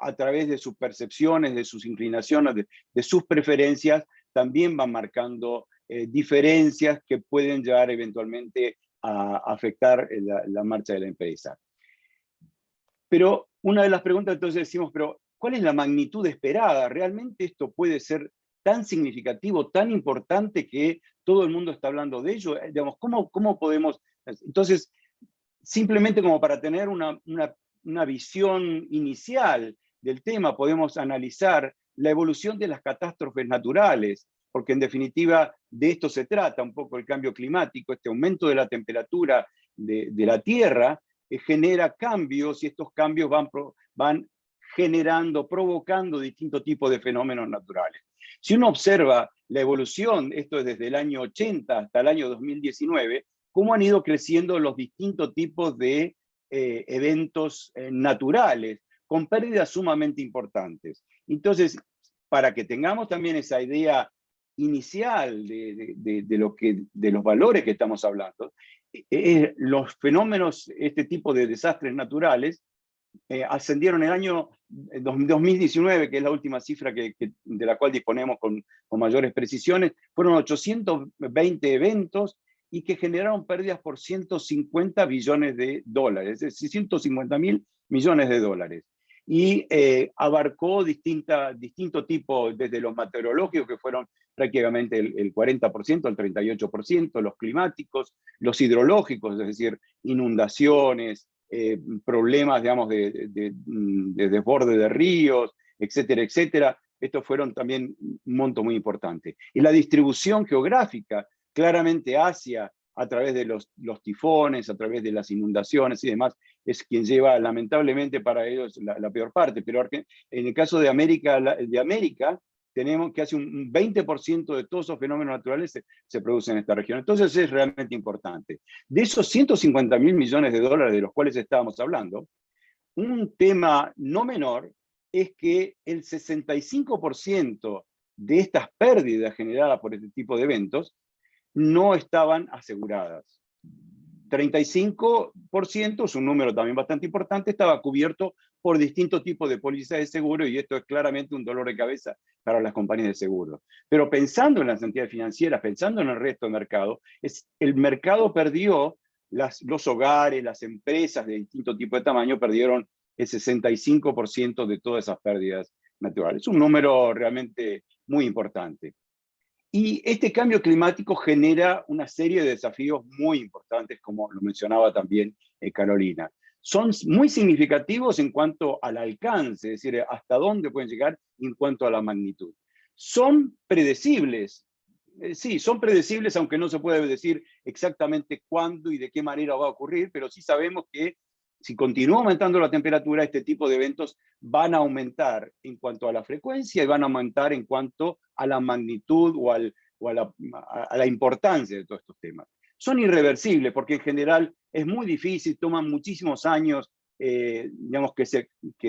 [SPEAKER 5] a través de sus percepciones, de sus inclinaciones, de sus preferencias, también van marcando diferencias que pueden llegar eventualmente a afectar la marcha de la empresa. Pero una de las preguntas entonces decimos, pero ¿cuál es la magnitud esperada? ¿Realmente esto puede ser tan significativo, tan importante que todo el mundo está hablando de ello? Digamos, ¿cómo podemos? Entonces, simplemente como para tener una visión inicial del tema, podemos analizar la evolución de las catástrofes naturales, porque en definitiva de esto se trata un poco el cambio climático, este aumento de la temperatura de la Tierra genera cambios, y estos cambios van generando, provocando distintos tipos de fenómenos naturales. Si uno observa la evolución, esto es desde el año 80 hasta el año 2019, cómo han ido creciendo los distintos tipos de eventos naturales, con pérdidas sumamente importantes. Entonces, para que tengamos también esa idea inicial de los valores que estamos hablando, los fenómenos, este tipo de desastres naturales, ascendieron el año 2019, que es la última cifra de la cual disponemos con mayores precisiones, fueron 820 eventos y que generaron pérdidas por 150 billones de dólares, es decir, 150.000 millones de dólares. Y abarcó distinto tipo, desde los meteorológicos, que fueron prácticamente el 40%, el 38%, los climáticos, los hidrológicos, es decir, inundaciones, problemas, digamos, de desborde de ríos, etcétera, etcétera. Estos fueron también un monto muy importante. Y la distribución geográfica, claramente Asia, a través de los tifones, a través de las inundaciones y demás, es quien lleva lamentablemente para ellos la peor parte. Pero en el caso de América, tenemos que casi un 20% de todos esos fenómenos naturales se producen en esta región. Entonces es realmente importante. De esos 150.000 millones de dólares de los cuales estábamos hablando, un tema no menor es que el 65% de estas pérdidas generadas por este tipo de eventos no estaban aseguradas. 35%, es un número también bastante importante, estaba cubierto por distintos tipos de pólizas de seguro, y esto es claramente un dolor de cabeza para las compañías de seguro. Pero pensando en las entidades financieras, pensando en el resto del mercado, el mercado perdió, los hogares, las empresas de distinto tipo de tamaño perdieron el 65% de todas esas pérdidas naturales. Es un número realmente muy importante. Y este cambio climático genera una serie de desafíos muy importantes, como lo mencionaba también Carolina. Son muy significativos en cuanto al alcance, es decir, hasta dónde pueden llegar en cuanto a la magnitud. Son predecibles, sí, son predecibles, aunque no se puede decir exactamente cuándo y de qué manera va a ocurrir, pero sí sabemos que si continúa aumentando la temperatura, este tipo de eventos van a aumentar en cuanto a la frecuencia y van a aumentar en cuanto a la magnitud o a la importancia de todos estos temas. Son irreversibles porque en general es muy difícil, toman muchísimos años, digamos, que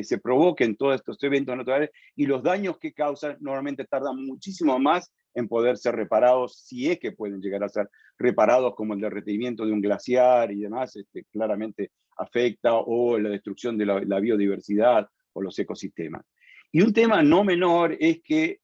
[SPEAKER 5] se provoquen todos estos eventos naturales, y los daños que causan normalmente tardan muchísimo más en poder ser reparados, si es que pueden llegar a ser reparados, como el derretimiento de un glaciar y demás, claramente afecta, o la destrucción de la biodiversidad o los ecosistemas. Y un tema no menor es que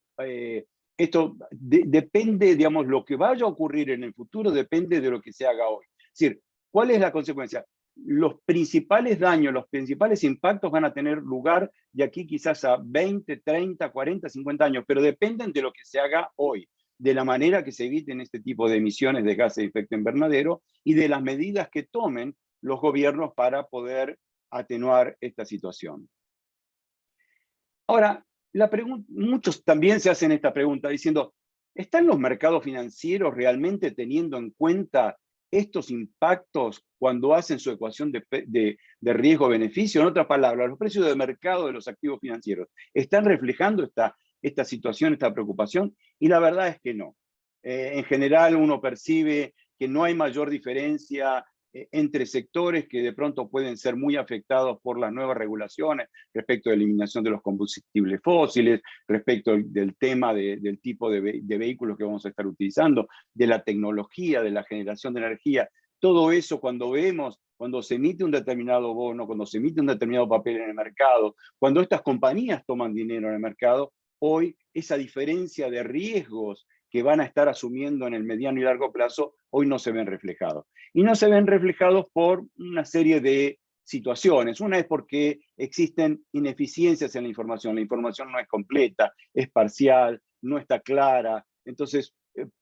[SPEAKER 5] esto depende, digamos, lo que vaya a ocurrir en el futuro depende de lo que se haga hoy. Es decir, ¿cuál es la consecuencia? Los principales daños, los principales impactos van a tener lugar de aquí quizás a 20, 30, 40, 50 años, pero dependen de lo que se haga hoy, de la manera que se eviten este tipo de emisiones de gases de efecto invernadero y de las medidas que tomen los gobiernos para poder atenuar esta situación. Ahora, muchos también se hacen esta pregunta diciendo, ¿están los mercados financieros realmente teniendo en cuenta estos impactos cuando hacen su ecuación de riesgo-beneficio? En otras palabras, los precios de mercado de los activos financieros, ¿están reflejando esta situación, esta preocupación? Y la verdad es que no. En general uno percibe que no hay mayor diferencia entre sectores que de pronto pueden ser muy afectados por las nuevas regulaciones respecto de la eliminación de los combustibles fósiles, respecto del tema del tipo de vehículos que vamos a estar utilizando, de la tecnología, de la generación de energía. Todo eso cuando se emite un determinado bono, cuando se emite un determinado papel en el mercado, cuando estas compañías toman dinero en el mercado, hoy esa diferencia de riesgos que van a estar asumiendo en el mediano y largo plazo, hoy no se ven reflejados. Y no se ven reflejados por una serie de situaciones. Una es porque existen ineficiencias en la información no es completa, es parcial, no está clara, entonces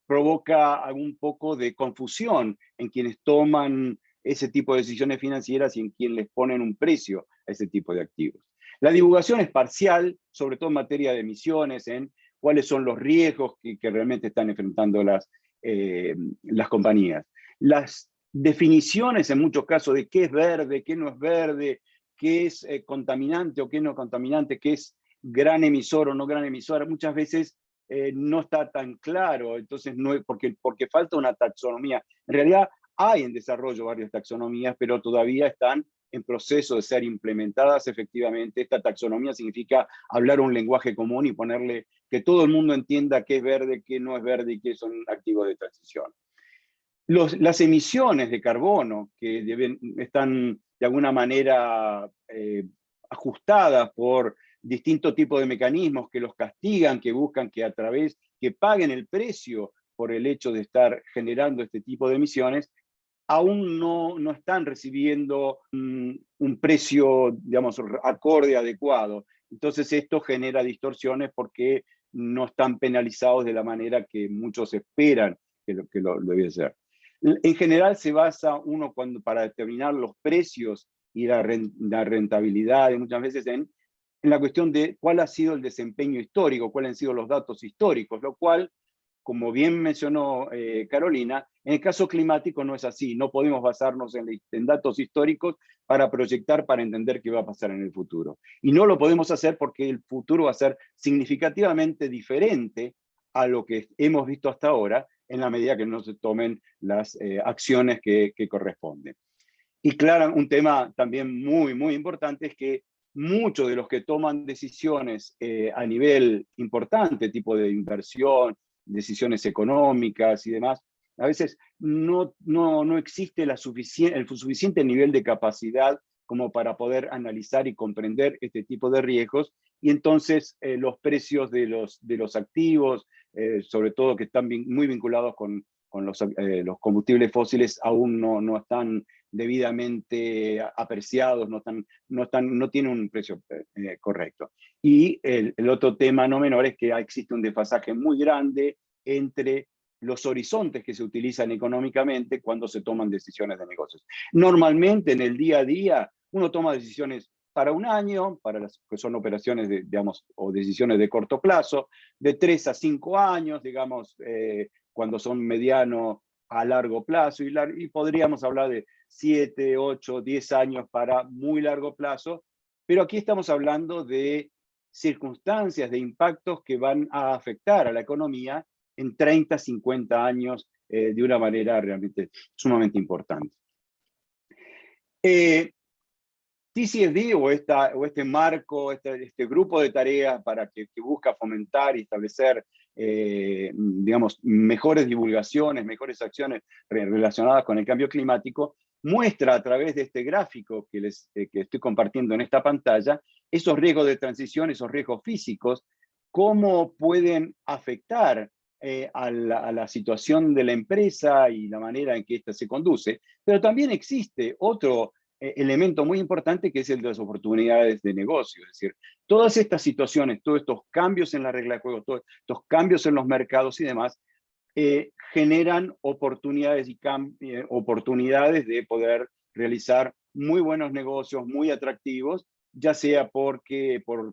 [SPEAKER 5] provoca un poco de confusión en quienes toman ese tipo de decisiones financieras y en quienes les ponen un precio a ese tipo de activos. La divulgación es parcial, sobre todo en materia de emisiones, en cuáles son los riesgos que realmente están enfrentando las compañías. Las definiciones en muchos casos de qué es verde, qué no es verde, qué es contaminante o qué no es contaminante, qué es gran emisor o no gran emisor, muchas veces no está tan claro, entonces no es porque falta una taxonomía. En realidad hay en desarrollo varias taxonomías, pero todavía están en proceso de ser implementadas efectivamente. Esta taxonomía significa hablar un lenguaje común y ponerle que todo el mundo entienda qué es verde, qué no es verde y qué son activos de transición. Las emisiones de carbono que están de alguna manera ajustadas por distintos tipos de mecanismos que los castigan, que buscan que paguen el precio por el hecho de estar generando este tipo de emisiones, aún no están recibiendo un precio, digamos, acorde, adecuado. Entonces esto genera distorsiones porque no están penalizados de la manera que muchos esperan que lo debe ser. En general se basa uno para determinar los precios y la rentabilidad, y muchas veces en la cuestión de cuál ha sido el desempeño histórico, cuáles han sido los datos históricos, lo cual, como bien mencionó Carolina, en el caso climático no es así. No podemos basarnos en datos históricos para proyectar, para entender qué va a pasar en el futuro. Y no lo podemos hacer porque el futuro va a ser significativamente diferente a lo que hemos visto hasta ahora, en la medida que no se tomen las acciones que corresponden. Y claro, un tema también muy importante es que muchos de los que toman decisiones a nivel importante, tipo de inversión, decisiones económicas y demás, a veces no existe el suficiente nivel de capacidad como para poder analizar y comprender este tipo de riesgos, y entonces los precios de los activos, sobre todo que están muy vinculados con los combustibles fósiles, aún no están debidamente apreciados, no tienen un precio correcto. Y el otro tema no menor es que existe un desfasaje muy grande entre los horizontes que se utilizan económicamente cuando se toman decisiones de negocios. Normalmente en el día a día uno toma decisiones para un año, para las que son operaciones, digamos, o decisiones de corto plazo, de 3 a 5 años, digamos, cuando son mediano a largo plazo, y podríamos hablar de 7, 8, 10 años para muy largo plazo, pero aquí estamos hablando de circunstancias, de impactos que van a afectar a la economía en 30, 50 años de una manera realmente sumamente importante. TCFD o este marco, este grupo de tareas que busca fomentar y establecer, digamos, mejores divulgaciones, mejores acciones relacionadas con el cambio climático, muestra a través de este gráfico que estoy compartiendo en esta pantalla, esos riesgos de transición, esos riesgos físicos, cómo pueden afectar a la situación de la empresa y la manera en que ésta se conduce. Pero también existe otro elemento muy importante, que es el de las oportunidades de negocio. Es decir, todas estas situaciones, todos estos cambios en la regla de juego, todos estos cambios en los mercados y demás, generan oportunidades oportunidades de poder realizar muy buenos negocios, muy atractivos, ya sea por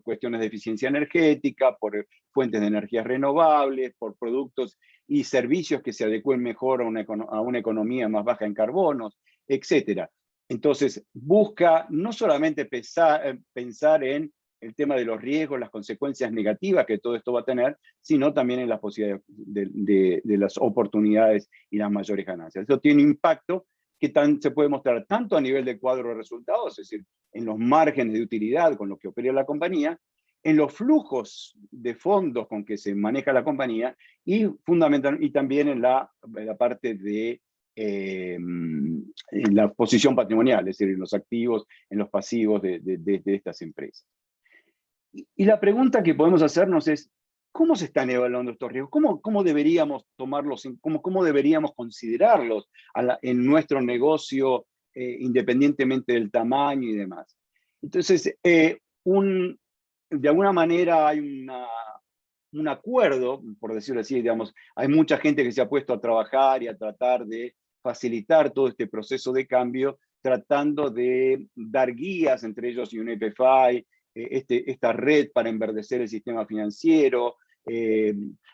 [SPEAKER 5] cuestiones de eficiencia energética, por fuentes de energías renovables, por productos y servicios que se adecúen mejor a una economía más baja en carbonos, etc. Entonces, busca no solamente pensar en el tema de los riesgos, las consecuencias negativas que todo esto va a tener, sino también en las posibilidades de las oportunidades y las mayores ganancias. Eso tiene impacto que se puede mostrar tanto a nivel de cuadro de resultados, es decir, en los márgenes de utilidad con los que opera la compañía, en los flujos de fondos con que se maneja la compañía y también en la parte de en la posición patrimonial, es decir, en los activos, en los pasivos de estas empresas. Y la pregunta que podemos hacernos es, ¿cómo se están evaluando estos riesgos? ¿Cómo deberíamos tomarlos, cómo deberíamos considerarlos en nuestro negocio, independientemente del tamaño y demás? Entonces, de alguna manera hay un acuerdo, por decirlo así, digamos, hay mucha gente que se ha puesto a trabajar y a tratar de facilitar todo este proceso de cambio, tratando de dar guías, entre ellos UNEP-FI, esta red para enverdecer el sistema financiero,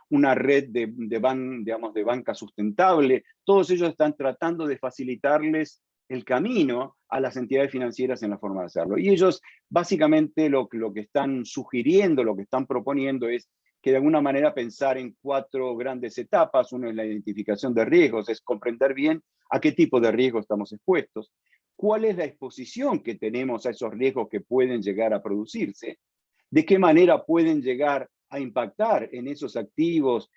[SPEAKER 5] una red de banca sustentable. Todos ellos están tratando de facilitarles el camino a las entidades financieras en la forma de hacerlo. Y ellos básicamente lo que están sugiriendo, lo que están proponiendo es que de alguna manera pensar en 4 grandes etapas. Uno es la identificación de riesgos, es comprender bien a qué tipo de riesgo estamos expuestos. cuál es la exposición que tenemos a esos riesgos que pueden llegar a producirse, de qué manera pueden llegar a impactar en esos activos,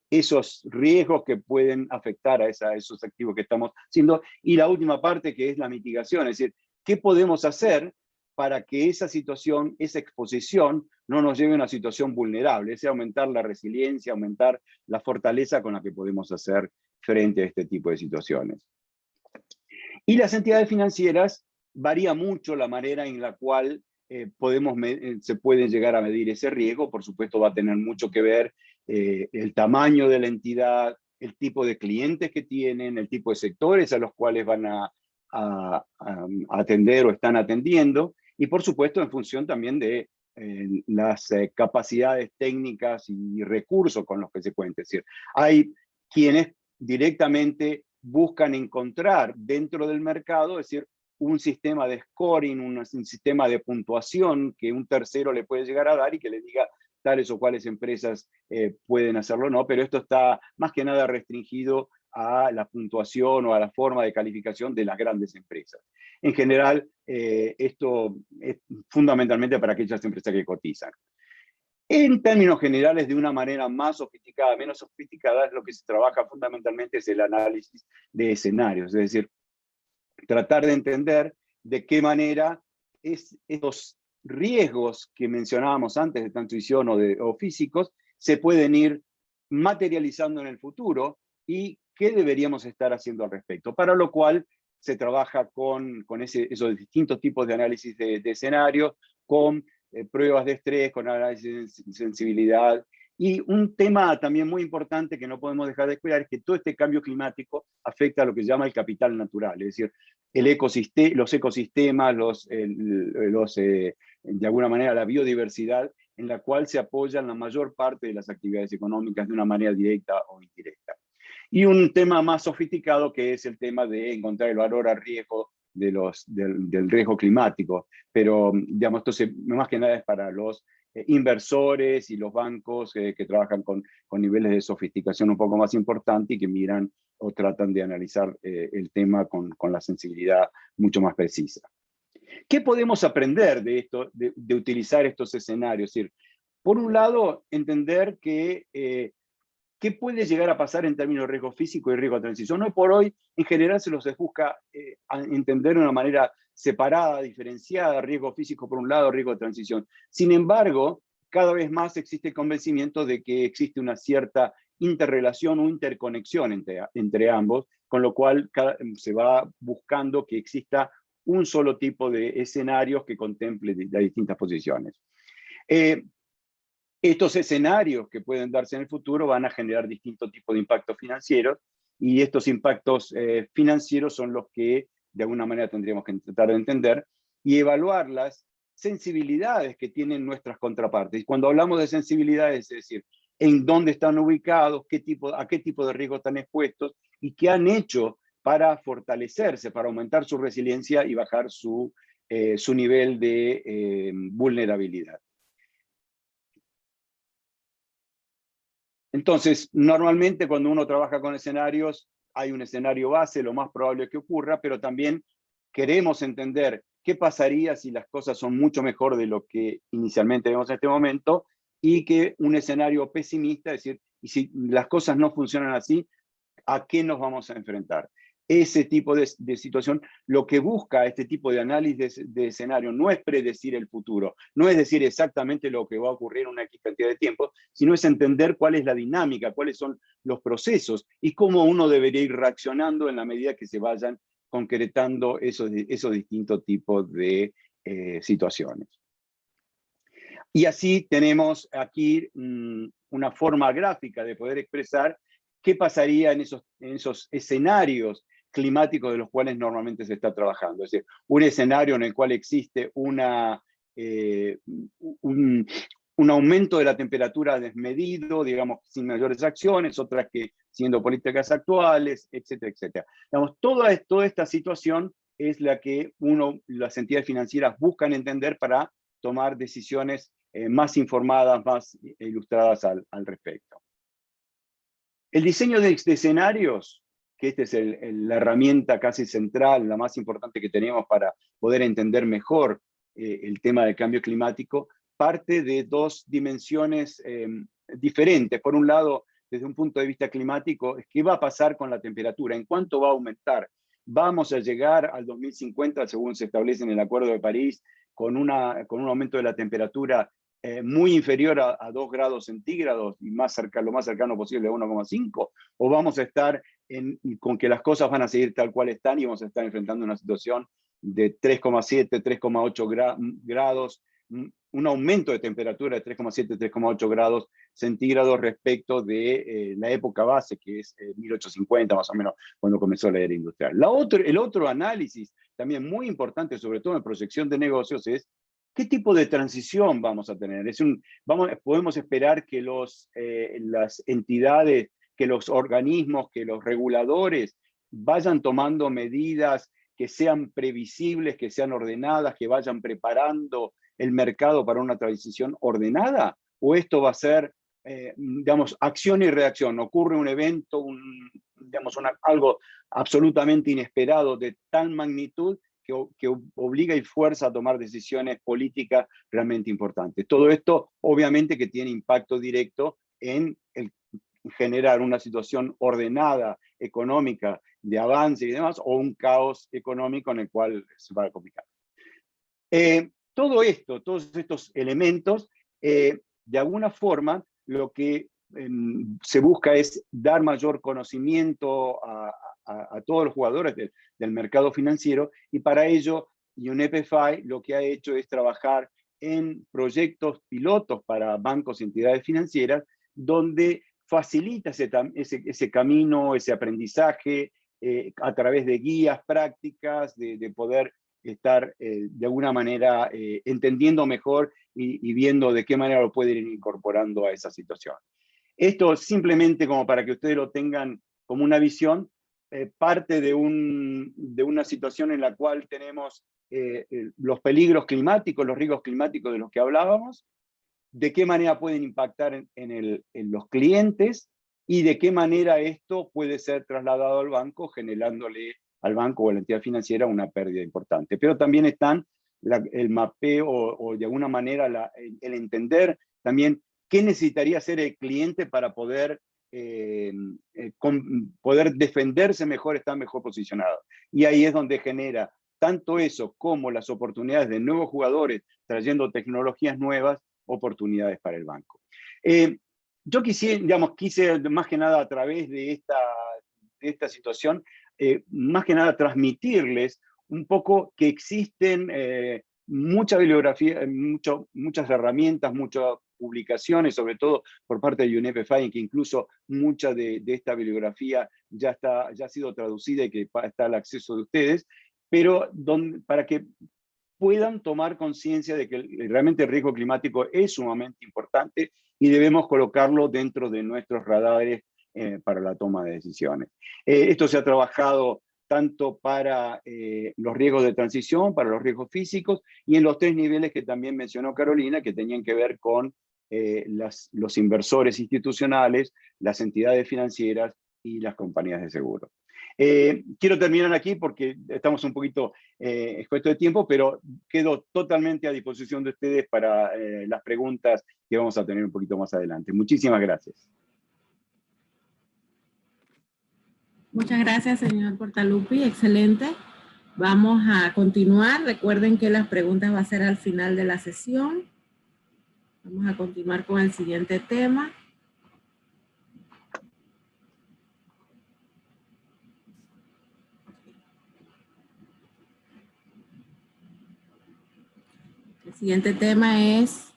[SPEAKER 5] esos riesgos que pueden afectar a esos activos que estamos haciendo, y la última parte que es la mitigación, es decir, ¿qué podemos hacer para que esa situación, esa exposición, no nos lleve a una situación vulnerable? Es aumentar la resiliencia, aumentar la fortaleza con la que podemos hacer frente a este tipo de situaciones. Y las entidades financieras varía mucho la manera en la cual se puede llegar a medir ese riesgo. Por supuesto, va a tener mucho que ver el tamaño de la entidad, el tipo de clientes que tienen, el tipo de sectores a los cuales van a atender o están atendiendo, y por supuesto en función también de las capacidades técnicas y recursos con los que se cuenta. Es decir, hay quienes directamente buscan encontrar dentro del mercado, es decir, un sistema de scoring, un sistema de puntuación que un tercero le puede llegar a dar y que le diga tales o cuales empresas pueden hacerlo o no, pero esto está más que nada restringido a la puntuación o a la forma de calificación de las grandes empresas. En general, esto es fundamentalmente para aquellas empresas que cotizan. En términos generales, de una manera más sofisticada, menos sofisticada, lo que se trabaja fundamentalmente es el análisis de escenarios, es decir, tratar de entender de qué manera estos riesgos que mencionábamos antes de transición o físicos se pueden ir materializando en el futuro y qué deberíamos estar haciendo al respecto. Para lo cual se trabaja con esos distintos tipos de análisis de escenarios, con pruebas de estrés, con análisis de sensibilidad. Y un tema también muy importante que no podemos dejar de cuidar es que todo este cambio climático afecta a lo que se llama el capital natural, es decir, los ecosistemas, de alguna manera la biodiversidad, en la cual se apoyan la mayor parte de las actividades económicas de una manera directa o indirecta. Y un tema más sofisticado que es el tema de encontrar el valor a riesgo del riesgo climático, pero digamos, esto más que nada es para los inversores y los bancos que trabajan con niveles de sofisticación un poco más importantes y que miran o tratan de analizar el tema con la sensibilidad mucho más precisa. ¿Qué podemos aprender de esto, de utilizar estos escenarios? Es decir, por un lado, entender que qué puede llegar a pasar en términos de riesgo físico y riesgo de transición. Hoy por hoy, en general, se los busca entender de una manera separada, diferenciada, riesgo físico por un lado, riesgo de transición. Sin embargo, cada vez más existe el convencimiento de que existe una cierta interrelación o interconexión entre ambos, con lo cual se va buscando que exista un solo tipo de escenarios que contemple las distintas posiciones. Estos escenarios que pueden darse en el futuro van a generar distintos tipos de impactos financieros, y estos impactos financieros son los que de alguna manera tendríamos que tratar de entender y evaluar las sensibilidades que tienen nuestras contrapartes. Y cuando hablamos de sensibilidades, es decir, en dónde están ubicados, a qué tipo de riesgo están expuestos y qué han hecho para fortalecerse, para aumentar su resiliencia y bajar su nivel de vulnerabilidad. Entonces, normalmente cuando uno trabaja con escenarios, hay un escenario base, lo más probable que ocurra, pero también queremos entender qué pasaría si las cosas son mucho mejor de lo que inicialmente vemos en este momento, y que un escenario pesimista, es decir, y si las cosas no funcionan así, ¿a qué nos vamos a enfrentar? Ese tipo de situación, lo que busca este tipo de análisis de escenario no es predecir el futuro, no es decir exactamente lo que va a ocurrir en una X cantidad de tiempo, sino es entender cuál es la dinámica, cuáles son los procesos y cómo uno debería ir reaccionando en la medida que se vayan concretando esos distintos tipos de situaciones. Y así tenemos aquí una forma gráfica de poder expresar qué pasaría en esos escenarios climáticos de los cuales normalmente se está trabajando. Es decir, un escenario en el cual existe un aumento de la temperatura desmedido, digamos, sin mayores acciones, otras que siendo políticas actuales, etcétera, etcétera. Digamos, toda esta situación es la que las entidades financieras buscan entender para tomar decisiones más informadas, más ilustradas al respecto. El diseño de escenarios que esta es la herramienta casi central, la más importante que tenemos para poder entender mejor el tema del cambio climático, parte de dos dimensiones diferentes. Por un lado, desde un punto de vista climático, es qué va a pasar con la temperatura, en cuánto va a aumentar. Vamos a llegar al 2050, según se establece en el Acuerdo de París, con un aumento de la temperatura muy inferior a 2 grados centígrados y lo más cercano posible a 1,5, o vamos a estar con que las cosas van a seguir tal cual están y vamos a estar enfrentando una situación de 3,7, 3,8 grados, un aumento de temperatura de 3,7, 3,8 grados centígrados respecto de la época base, que es 1850 más o menos, cuando comenzó la era industrial. El otro análisis, también muy importante, sobre todo en proyección de negocios, es qué tipo de transición vamos a tener. Podemos esperar que las entidades, que los organismos, que los reguladores vayan tomando medidas que sean previsibles, que sean ordenadas, que vayan preparando el mercado para una transición ordenada, o esto va a ser, digamos, acción y reacción. Ocurre un evento, algo absolutamente inesperado de tal magnitud que obliga y fuerza a tomar decisiones políticas realmente importantes. Todo esto, obviamente, que tiene impacto directo en generar una situación ordenada, económica, de avance y demás, o un caos económico en el cual se va a complicar. Todos estos elementos, de alguna forma, lo que se busca es dar mayor conocimiento a todos los jugadores del mercado financiero, y para ello UNEP FI lo que ha hecho es trabajar en proyectos pilotos para bancos y entidades financieras, donde facilita ese camino, ese aprendizaje, a través de guías prácticas, de poder estar de alguna manera entendiendo mejor y viendo de qué manera lo pueden ir incorporando a esa situación. Esto simplemente como para que ustedes lo tengan como una visión, parte de una situación en la cual tenemos los peligros climáticos, los riesgos climáticos de los que hablábamos, de qué manera pueden impactar en los clientes y de qué manera esto puede ser trasladado al banco, generándole al banco o a la entidad financiera una pérdida importante. Pero también están el mapeo o de alguna manera el entender también qué necesitaría hacer el cliente para poder defenderse mejor, estar mejor posicionado. Y ahí es donde genera tanto eso como las oportunidades de nuevos jugadores trayendo tecnologías nuevas, oportunidades para el banco. Yo quise más que nada a través de esta situación, más que nada transmitirles un poco que existen mucha bibliografía, muchas herramientas, muchas publicaciones, sobre todo por parte de UNEP FI, en que incluso mucha de esta bibliografía ya ha sido traducida y que está al acceso de ustedes, pero para que puedan tomar conciencia de que realmente el riesgo climático es sumamente importante y debemos colocarlo dentro de nuestros radares para la toma de decisiones. Esto se ha trabajado tanto para los riesgos de transición, para los riesgos físicos, y en los 3 niveles que también mencionó Carolina, que tenían que ver con los inversores institucionales, las entidades financieras y las compañías de seguro. Quiero terminar aquí porque estamos un poquito expuestos de tiempo, pero quedo totalmente a disposición de ustedes para las preguntas que vamos a tener un poquito más adelante. Muchísimas gracias.
[SPEAKER 1] Muchas gracias, señor Portaluppi. Excelente. Vamos a continuar. Recuerden que las preguntas van a ser al final de la sesión. Vamos a continuar con el siguiente tema. El siguiente tema es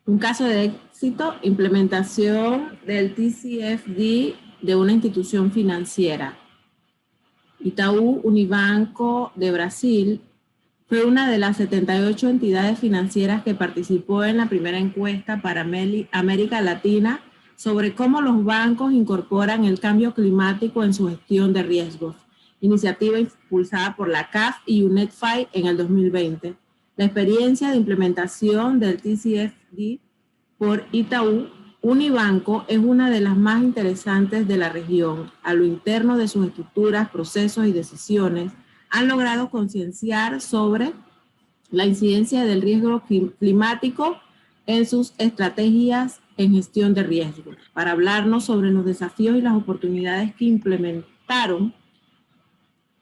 [SPEAKER 1] un caso de éxito, implementación del TCFD de una institución financiera. Itaú Unibanco de Brasil fue una de las 78 entidades financieras que participó en la primera encuesta para América Latina sobre cómo los bancos incorporan el cambio climático en su gestión de riesgos, iniciativa impulsada por la CAF y UNEP FI en el 2020. La experiencia de implementación del TCFD por Itaú Unibanco es una de las más interesantes de la región. A lo interno de sus estructuras, procesos y decisiones, han logrado concienciar sobre la incidencia del riesgo climático en sus estrategias en gestión de riesgo. Para hablarnos sobre los desafíos y las oportunidades que implementaron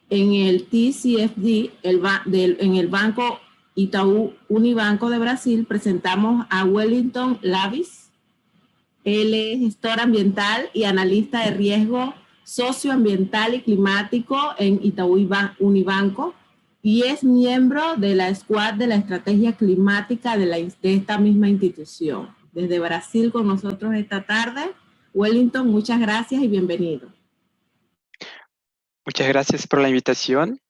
[SPEAKER 1] en el TCFD, en el Banco Itaú Unibanco de Brasil, presentamos a Wellington Lavis. Él es gestor ambiental y analista de riesgo socioambiental y climático en Itaú Unibanco y es miembro de la squad de la estrategia climática de esta misma institución. Desde Brasil con nosotros esta tarde. Wellington, muchas gracias y bienvenido.
[SPEAKER 6] Muchas gracias por la invitación.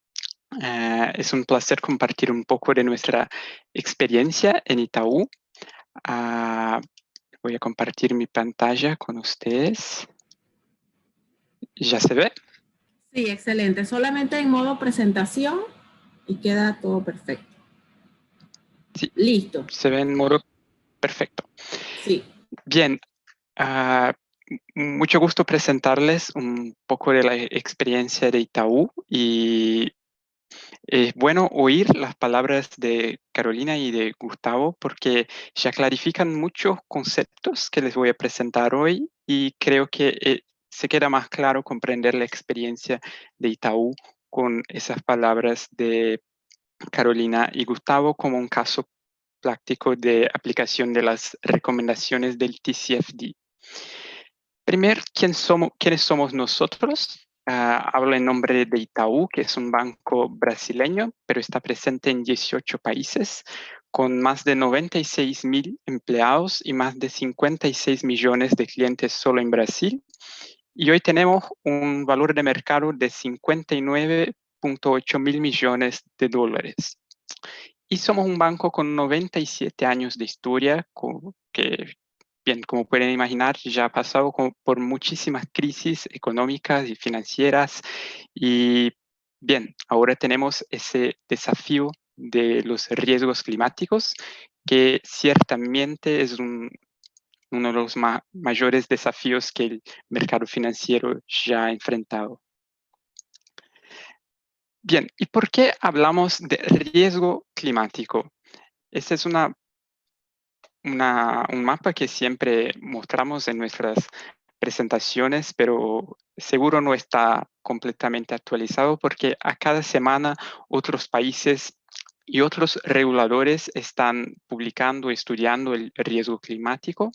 [SPEAKER 6] Es un placer compartir un poco de nuestra experiencia en Itaú. Voy a compartir mi pantalla con ustedes. ¿Ya se ve?
[SPEAKER 1] Sí, excelente. Solamente en modo presentación y queda todo perfecto.
[SPEAKER 6] Sí.
[SPEAKER 1] Listo.
[SPEAKER 6] Se ve en modo perfecto.
[SPEAKER 1] Sí.
[SPEAKER 6] Bien. Mucho gusto presentarles un poco de la experiencia de Itaú y es bueno oír las palabras de Carolina y de Gustavo porque ya clarifican muchos conceptos que les voy a presentar hoy y creo que se queda más claro comprender la experiencia de Itaú con esas palabras de Carolina y Gustavo como un caso práctico de aplicación de las recomendaciones del TCFD. Primero, ¿quiénes somos nosotros? Hablo en nombre de Itaú, que es un banco brasileño, pero está presente en 18 países, con más de 96.000 empleados y más de 56 millones de clientes solo en Brasil. Y hoy tenemos un valor de mercado de 59.8 mil millones de dólares. Y somos un banco con 97 años de historia, que, bien, como pueden imaginar, ya ha pasado por muchísimas crisis económicas y financieras. Y bien, ahora tenemos ese desafío de los riesgos climáticos, que ciertamente es uno de los mayores desafíos que el mercado financiero ya ha enfrentado. Bien, ¿y por qué hablamos de riesgo climático? Este es un mapa que siempre mostramos en nuestras presentaciones, pero seguro no está completamente actualizado porque a cada semana otros países y otros reguladores están publicando, estudiando el riesgo climático.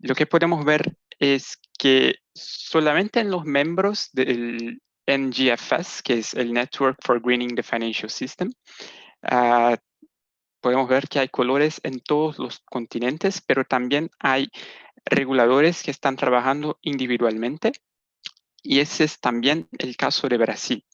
[SPEAKER 6] Lo que podemos ver es que solamente en los miembros del NGFS, que es el Network for Greening the Financial System, podemos ver que hay colores en todos los continentes, pero también hay reguladores que están trabajando individualmente. Y ese es también el caso de Brasil.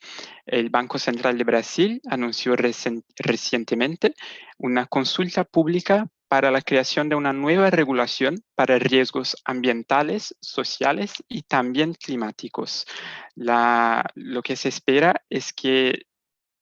[SPEAKER 6] El Banco Central de Brasil anunció recientemente una consulta pública para la creación de una nueva regulación para riesgos ambientales, sociales y también climáticos. Lo que se espera es que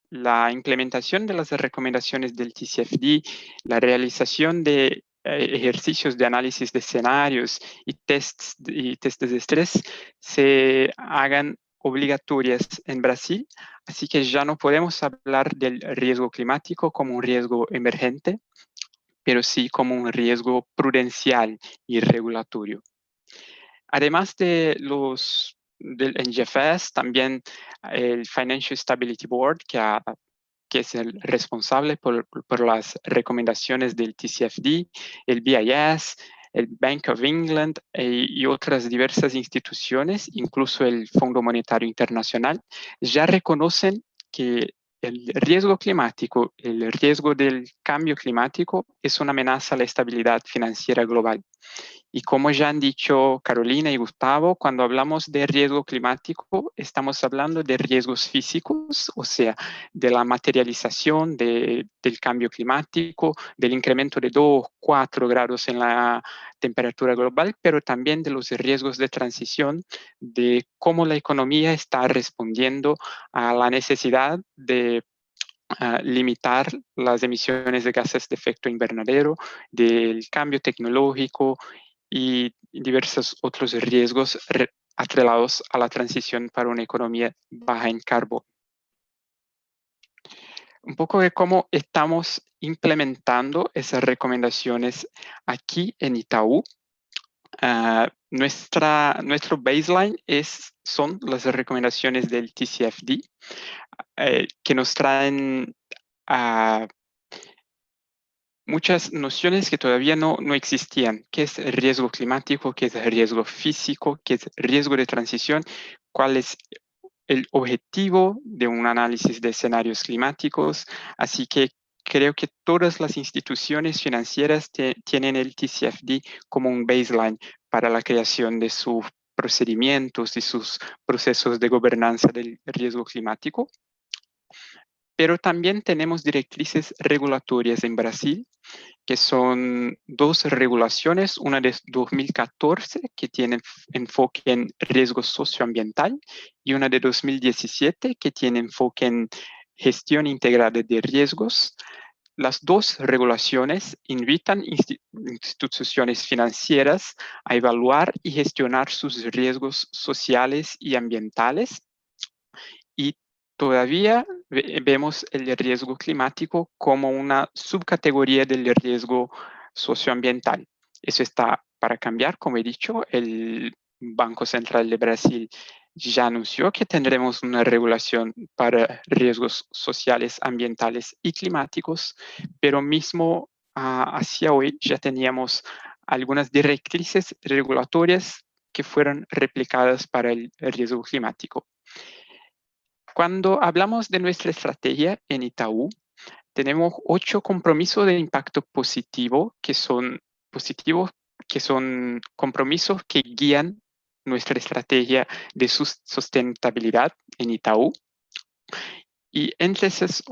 [SPEAKER 6] la implementación de las recomendaciones del TCFD, la realización de ejercicios de análisis de escenarios y tests de estrés se hagan obligatorias en Brasil, así que ya no podemos hablar del riesgo climático como un riesgo emergente, pero sí como un riesgo prudencial y regulatorio. Además del NGFS, también el Financial Stability Board, que es el responsable por las recomendaciones del TCFD, el BIS, el Bank of England y otras diversas instituciones, incluso el Fondo Monetario Internacional, ya reconocen que el riesgo climático, el riesgo del cambio climático es una amenaza a la estabilidad financiera global. Y como ya han dicho Carolina y Gustavo, cuando hablamos de riesgo climático, estamos hablando de riesgos físicos, o sea, de la materialización del cambio climático, del incremento de 2 o 4 grados en la temperatura global, pero también de los riesgos de transición, de cómo la economía está respondiendo a la necesidad de limitar las emisiones de gases de efecto invernadero, del cambio tecnológico y diversos otros riesgos atrelados a la transición para una economía baja en carbono. Un poco de cómo estamos implementando esas recomendaciones aquí en Itaú. Nuestro baseline son las recomendaciones del TCFD, que nos traen muchas nociones que todavía no existían. ¿Qué es el riesgo climático? ¿Qué es el riesgo físico? ¿Qué es el riesgo de transición? ¿Cuál es el objetivo de un análisis de escenarios climáticos? Así que creo que todas las instituciones financieras tienen el TCFD como un baseline para la creación de sus procedimientos y sus procesos de gobernanza del riesgo climático. Pero también tenemos directrices regulatorias en Brasil, que son 2 regulaciones, una de 2014 que tiene enfoque en riesgo socioambiental y una de 2017 que tiene enfoque en gestión integrada de riesgos. Las 2 regulaciones invitan instituciones financieras a evaluar y gestionar sus riesgos sociales y ambientales, y todavía vemos el riesgo climático como una subcategoría del riesgo socioambiental. Eso está para cambiar, como he dicho. El Banco Central de Brasil ya anunció que tendremos una regulación para riesgos sociales, ambientales y climáticos, pero mismo hacia hoy ya teníamos algunas directrices regulatorias que fueron replicadas para el riesgo climático. Cuando hablamos de nuestra estrategia en Itaú, tenemos 8 compromisos de impacto positivo que son compromisos que guían nuestra estrategia de sustentabilidad en Itaú. Y entre esos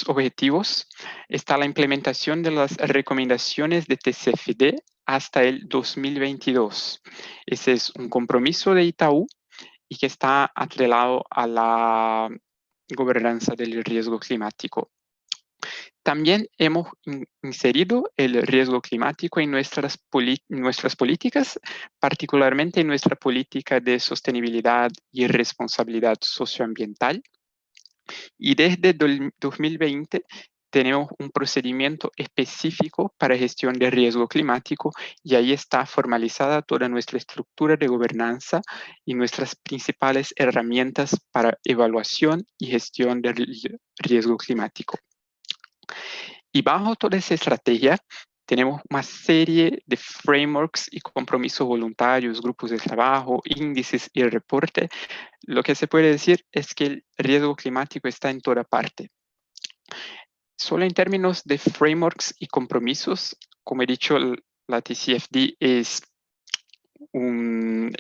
[SPEAKER 6] objetivos está la implementación de las recomendaciones de TCFD hasta el 2022. Ese es un compromiso de Itaú y que está atrelado a la gobernanza del riesgo climático. También hemos inserido el riesgo climático en nuestras políticas, particularmente en nuestra política de sostenibilidad y responsabilidad socioambiental. Y desde 2020 tenemos un procedimiento específico para gestión de riesgo climático, y ahí está formalizada toda nuestra estructura de gobernanza y nuestras principales herramientas para evaluación y gestión del riesgo climático. Y bajo toda esa estrategia tenemos una serie de frameworks y compromisos voluntarios, grupos de trabajo, índices y reporte. Lo que se puede decir es que el riesgo climático está en toda parte. Solo en términos de frameworks y compromisos, como he dicho, la TCFD es un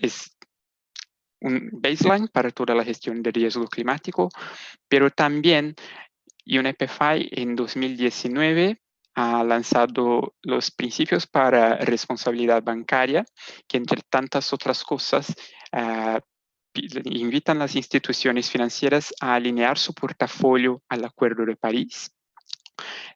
[SPEAKER 6] baseline para toda la gestión de riesgo climático, pero también UNEP-FI en 2019 ha lanzado los principios para responsabilidad bancaria, que entre tantas otras cosas invitan a las instituciones financieras a alinear su portafolio al Acuerdo de París.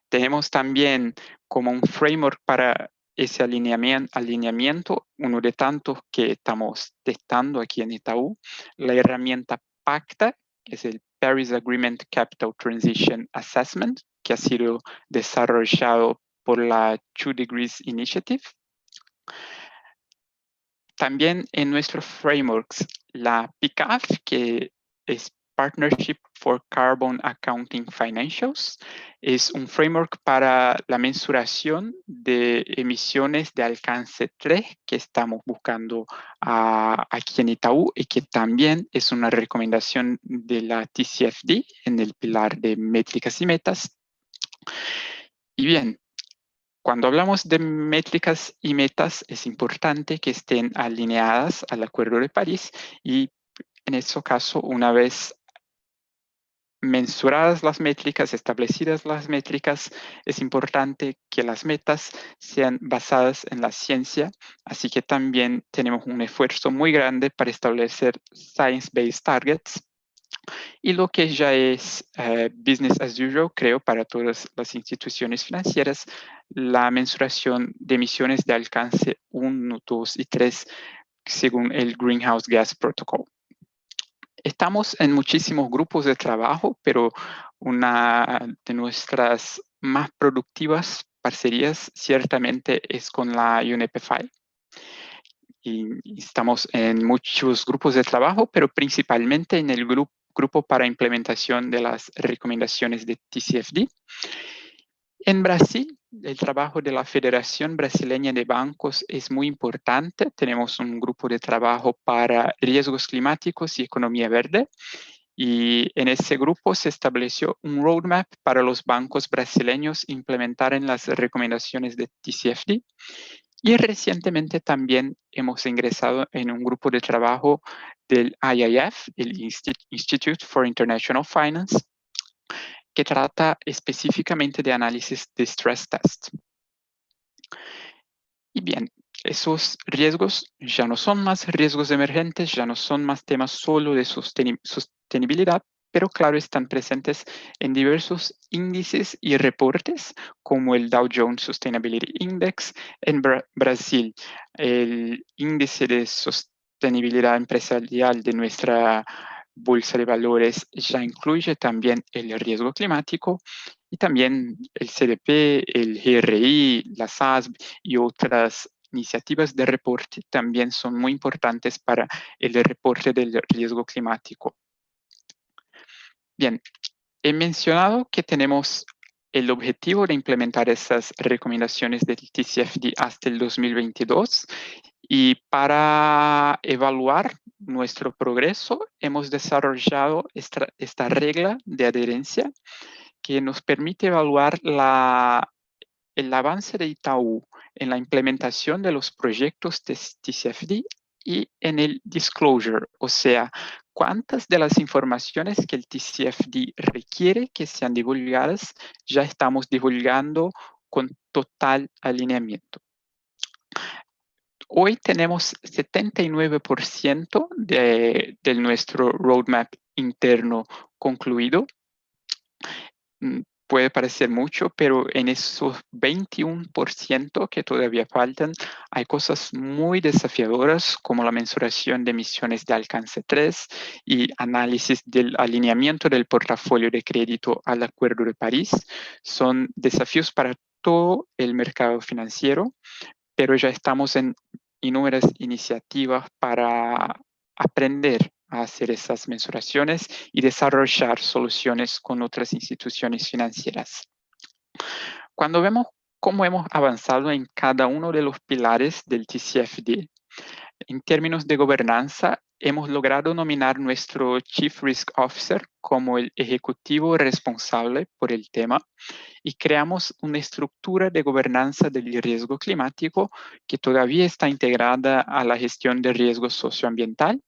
[SPEAKER 6] Tenemos también como un framework para ese alineamiento, uno de tantos que estamos testando aquí en Itaú, la herramienta PACTA, que es el Paris Agreement Capital Transition Assessment, que ha sido desarrollado por la 2 Degrees Initiative. También en nuestros frameworks, la PICAF, que es Partnership for Carbon Accounting Financials, es un framework para la mensuración de emisiones de alcance 3 que estamos buscando aquí en Itaú, y que también es una recomendación de la TCFD en el pilar de métricas y metas. Y bien, cuando hablamos de métricas y metas, es importante que estén alineadas al Acuerdo de París, y en ese caso, una vez mensuradas las métricas, establecidas las métricas, es importante que las metas sean basadas en la ciencia. Así que también tenemos un esfuerzo muy grande para establecer science-based targets, y lo que ya es business as usual, creo, para todas las instituciones financieras, la mensuración de emisiones de alcance 1, 2 y 3 según el Greenhouse Gas Protocol. Estamos en muchísimos grupos de trabajo, pero una de nuestras más productivas parcerías ciertamente es con la UNEP-FI. Y estamos en muchos grupos de trabajo, pero principalmente en el grupo para implementación de las recomendaciones de TCFD. En Brasil, el trabajo de la Federación Brasileña de Bancos es muy importante. Tenemos un grupo de trabajo para riesgos climáticos y economía verde. Y en ese grupo se estableció un roadmap para los bancos brasileños implementar en las recomendaciones de TCFD. Y recientemente también hemos ingresado en un grupo de trabajo del IIF, el Institute for International Finance, que trata específicamente de análisis de stress test. Y bien, esos riesgos ya no son más riesgos emergentes, ya no son más temas solo de sostenibilidad, pero claro, están presentes en diversos índices y reportes, como el Dow Jones Sustainability Index en Brasil, el índice de sostenibilidad empresarial de nuestra bolsa de valores ya incluye también el riesgo climático, y también el CDP, el GRI, la SASB y otras iniciativas de reporte también son muy importantes para el reporte del riesgo climático. Bien, he mencionado que tenemos el objetivo de implementar esas recomendaciones del TCFD hasta el 2022, y para evaluar nuestro progreso hemos desarrollado esta regla de adherencia que nos permite evaluar el avance de Itaú en la implementación de los proyectos de TCFD y en el disclosure, o sea, cuántas de las informaciones que el TCFD requiere que sean divulgadas ya estamos divulgando con total alineamiento. Hoy tenemos 79% de nuestro roadmap interno concluido. Puede parecer mucho, pero en esos 21% que todavía faltan, hay cosas muy desafiadoras como la mensuración de emisiones de alcance 3 y análisis del alineamiento del portafolio de crédito al Acuerdo de París. Son desafíos para todo el mercado financiero, pero ya estamos en innumerables iniciativas para aprender a hacer esas mensuraciones y desarrollar soluciones con otras instituciones financieras. Cuando vemos cómo hemos avanzado en cada uno de los pilares del TCFD, en términos de gobernanza, hemos logrado nominar nuestro Chief Risk Officer como el ejecutivo responsable por el tema y creamos una estructura de gobernanza del riesgo climático que todavía está integrada a la gestión de riesgo socioambiental.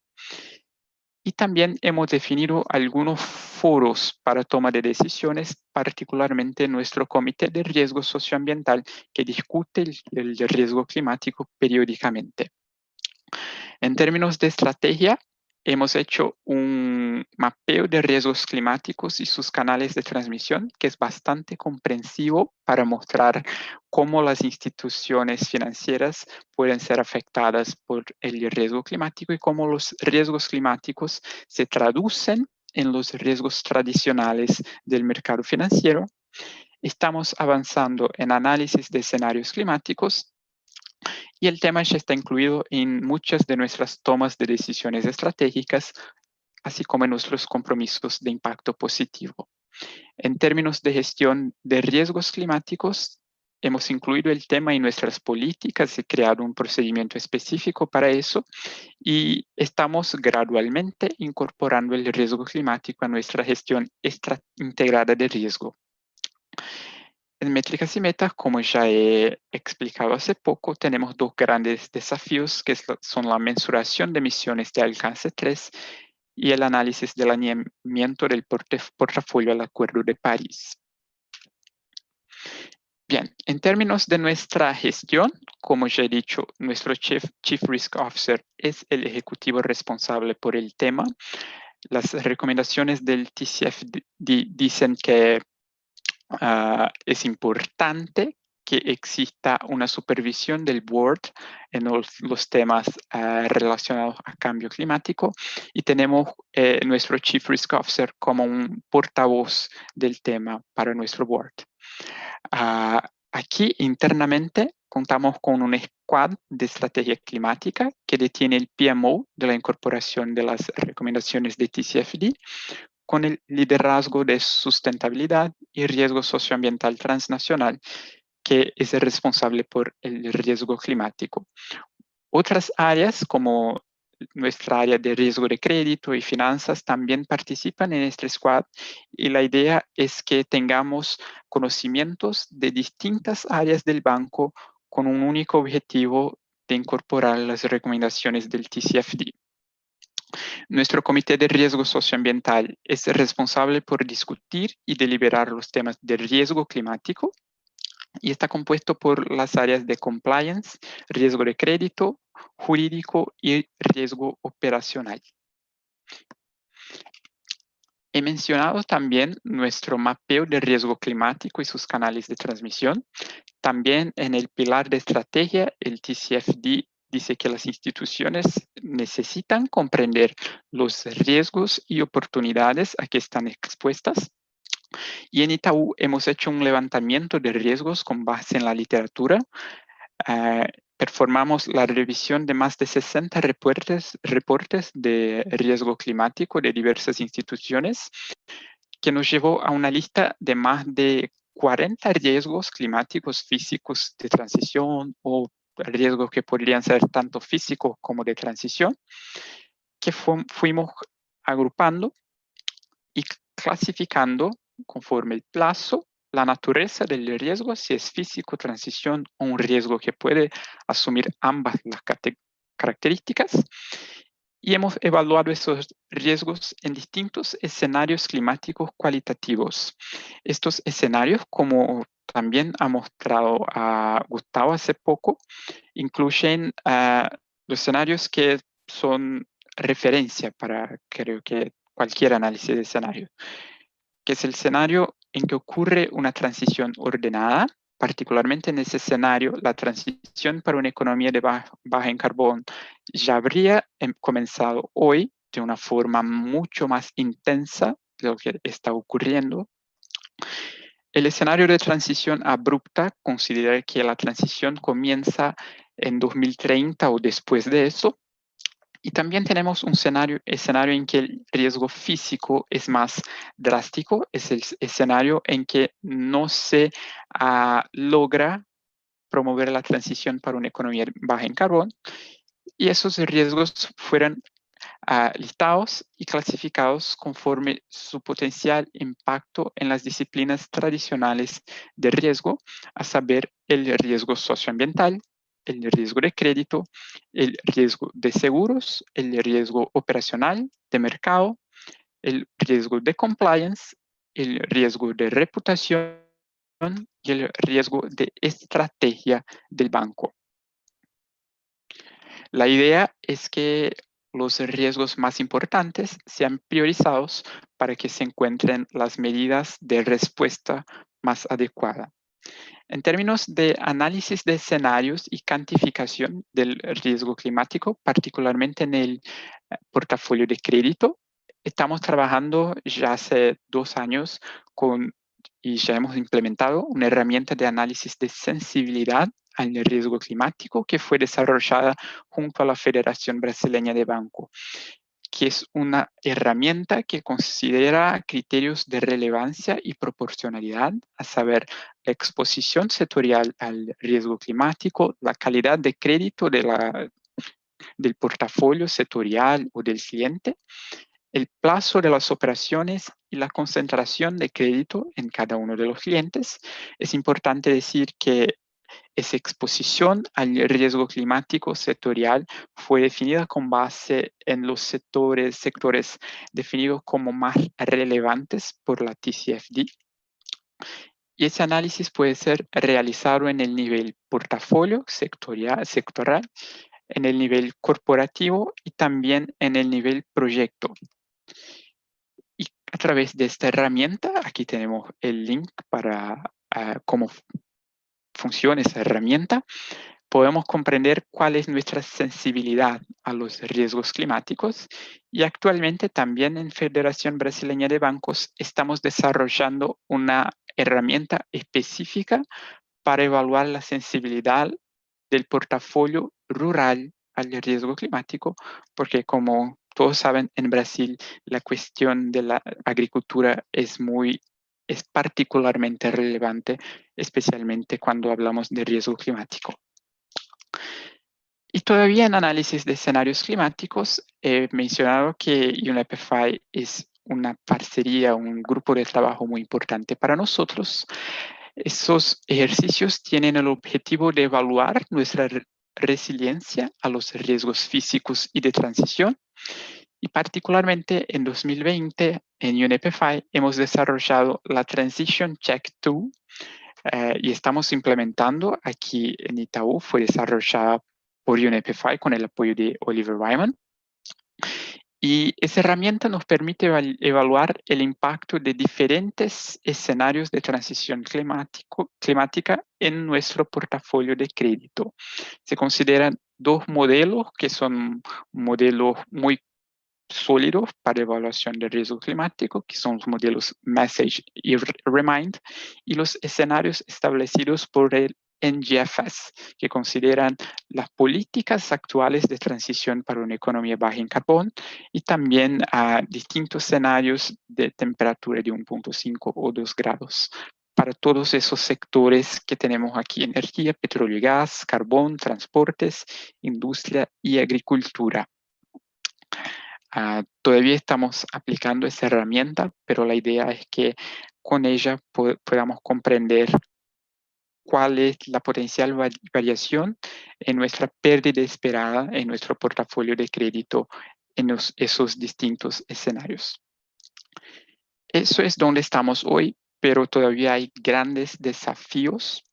[SPEAKER 6] Y también hemos definido algunos foros para toma de decisiones, particularmente nuestro Comité de Riesgo Socioambiental, que discute el riesgo climático periódicamente. En términos de estrategia, hemos hecho un mapeo de riesgos climáticos y sus canales de transmisión, que es bastante comprensivo para mostrar cómo las instituciones financieras pueden ser afectadas por el riesgo climático y cómo los riesgos climáticos se traducen en los riesgos tradicionales del mercado financiero. Estamos avanzando en análisis de escenarios climáticos, y el tema ya está incluido en muchas de nuestras tomas de decisiones estratégicas, así como en nuestros compromisos de impacto positivo. En términos de gestión de riesgos climáticos, hemos incluido el tema en nuestras políticas y creado un procedimiento específico para eso, y estamos gradualmente incorporando el riesgo climático a nuestra gestión integrada de riesgo. En métricas y metas, como ya he explicado hace poco, tenemos dos grandes desafíos que son la mensuración de emisiones de alcance 3 y el análisis del alineamiento del portafolio al Acuerdo de París. Bien, en términos de nuestra gestión, como ya he dicho, nuestro Chief Risk Officer es el ejecutivo responsable por el tema. Las recomendaciones del TCFD dicen que es importante que exista una supervisión del board en los temas relacionados a cambio climático, y tenemos nuestro Chief Risk Officer como un portavoz del tema para nuestro board. Aquí internamente contamos con un squad de estrategia climática que detiene el PMO de la incorporación de las recomendaciones de TCFD, con el liderazgo de sustentabilidad y riesgo socioambiental transnacional, que es el responsable por el riesgo climático. Otras áreas, como nuestra área de riesgo de crédito y finanzas, también participan en este squad, y la idea es que tengamos conocimientos de distintas áreas del banco con un único objetivo de incorporar las recomendaciones del TCFD. Nuestro Comité de Riesgo Socioambiental es responsable por discutir y deliberar los temas de riesgo climático, y está compuesto por las áreas de compliance, riesgo de crédito, jurídico y riesgo operacional. He mencionado también nuestro mapeo de riesgo climático y sus canales de transmisión. También en el pilar de estrategia, el TCFD dice que las instituciones necesitan comprender los riesgos y oportunidades a que están expuestas. Y en Itaú hemos hecho un levantamiento de riesgos con base en la literatura. Performamos la revisión de más de 60 reportes de riesgo climático de diversas instituciones, que nos llevó a una lista de más de 40 riesgos climáticos físicos de transición, o riesgos que podrían ser tanto físicos como de transición, que fuimos agrupando y clasificando conforme el plazo, la naturaleza del riesgo, si es físico, transición, o un riesgo que puede asumir ambas las características. Y hemos evaluado esos riesgos en distintos escenarios climáticos cualitativos. Estos escenarios, como también ha mostrado a Gustavo hace poco, incluyen los escenarios que son referencia para, creo que, cualquier análisis de escenario, que es el escenario en que ocurre una transición ordenada. Particularmente en ese escenario, la transición para una economía de baja en carbón ya habría comenzado hoy de una forma mucho más intensa de lo que está ocurriendo. El escenario de transición abrupta considera que la transición comienza en 2030 o después de eso. Y también tenemos un escenario en que el riesgo físico es más drástico, es el escenario en que no se logra promover la transición para una economía baja en carbón, y esos riesgos fueron listados y clasificados conforme su potencial impacto en las disciplinas tradicionales de riesgo, a saber, el riesgo socioambiental, el riesgo de crédito, el riesgo de seguros, el riesgo operacional de mercado, el riesgo de compliance, el riesgo de reputación y el riesgo de estrategia del banco. La idea es que los riesgos más importantes sean priorizados para que se encuentren las medidas de respuesta más adecuada. En términos de análisis de escenarios y cuantificación del riesgo climático, particularmente en el portafolio de crédito, estamos trabajando ya hace 2 años y ya hemos implementado una herramienta de análisis de sensibilidad al riesgo climático que fue desarrollada junto a la Federación Brasileña de Banco, que es una herramienta que considera criterios de relevancia y proporcionalidad, a saber, la exposición sectorial al riesgo climático, la calidad de crédito del portafolio sectorial o del cliente, el plazo de las operaciones y la concentración de crédito en cada uno de los clientes. Es importante decir que esa exposición al riesgo climático sectorial fue definida con base en los sectores definidos como más relevantes por la TCFD. Y ese análisis puede ser realizado en el nivel portafolio sectoral, en el nivel corporativo y también en el nivel proyecto. Y a través de esta herramienta, aquí tenemos el link para cómo funciona esa herramienta, podemos comprender cuál es nuestra sensibilidad a los riesgos climáticos, y actualmente también en Federación Brasileña de Bancos estamos desarrollando una herramienta específica para evaluar la sensibilidad del portafolio rural al riesgo climático, porque como todos saben, en Brasil la cuestión de la agricultura es particularmente relevante, especialmente cuando hablamos de riesgo climático. Y todavía en análisis de escenarios climáticos, he mencionado que UNEP-FI es una parcería, un grupo de trabajo muy importante para nosotros. Esos ejercicios tienen el objetivo de evaluar nuestra resiliencia a los riesgos físicos y de transición. Y particularmente en 2020, en UNEP-FI, hemos desarrollado la Transition Check 2, y estamos implementando aquí en Itaú. Fue desarrollada por UNEP-FI con el apoyo de Oliver Wyman. Y esa herramienta nos permite evaluar el impacto de diferentes escenarios de transición climática en nuestro portafolio de crédito. Se consideran dos modelos que son modelos muy sólidos para evaluación de riesgo climático, que son los modelos Message y Remind, y los escenarios establecidos por el NGFS, que consideran las políticas actuales de transición para una economía baja en carbón, y también distintos escenarios de temperatura de 1.5 o 2 grados para todos esos sectores que tenemos aquí: energía, petróleo y gas, carbón, transportes, industria y agricultura. Todavía estamos aplicando esa herramienta, pero la idea es que con ella podamos comprender cuál es la potencial variación en nuestra pérdida esperada en nuestro portafolio de crédito en esos distintos escenarios. Eso es donde estamos hoy, pero todavía hay grandes desafíos.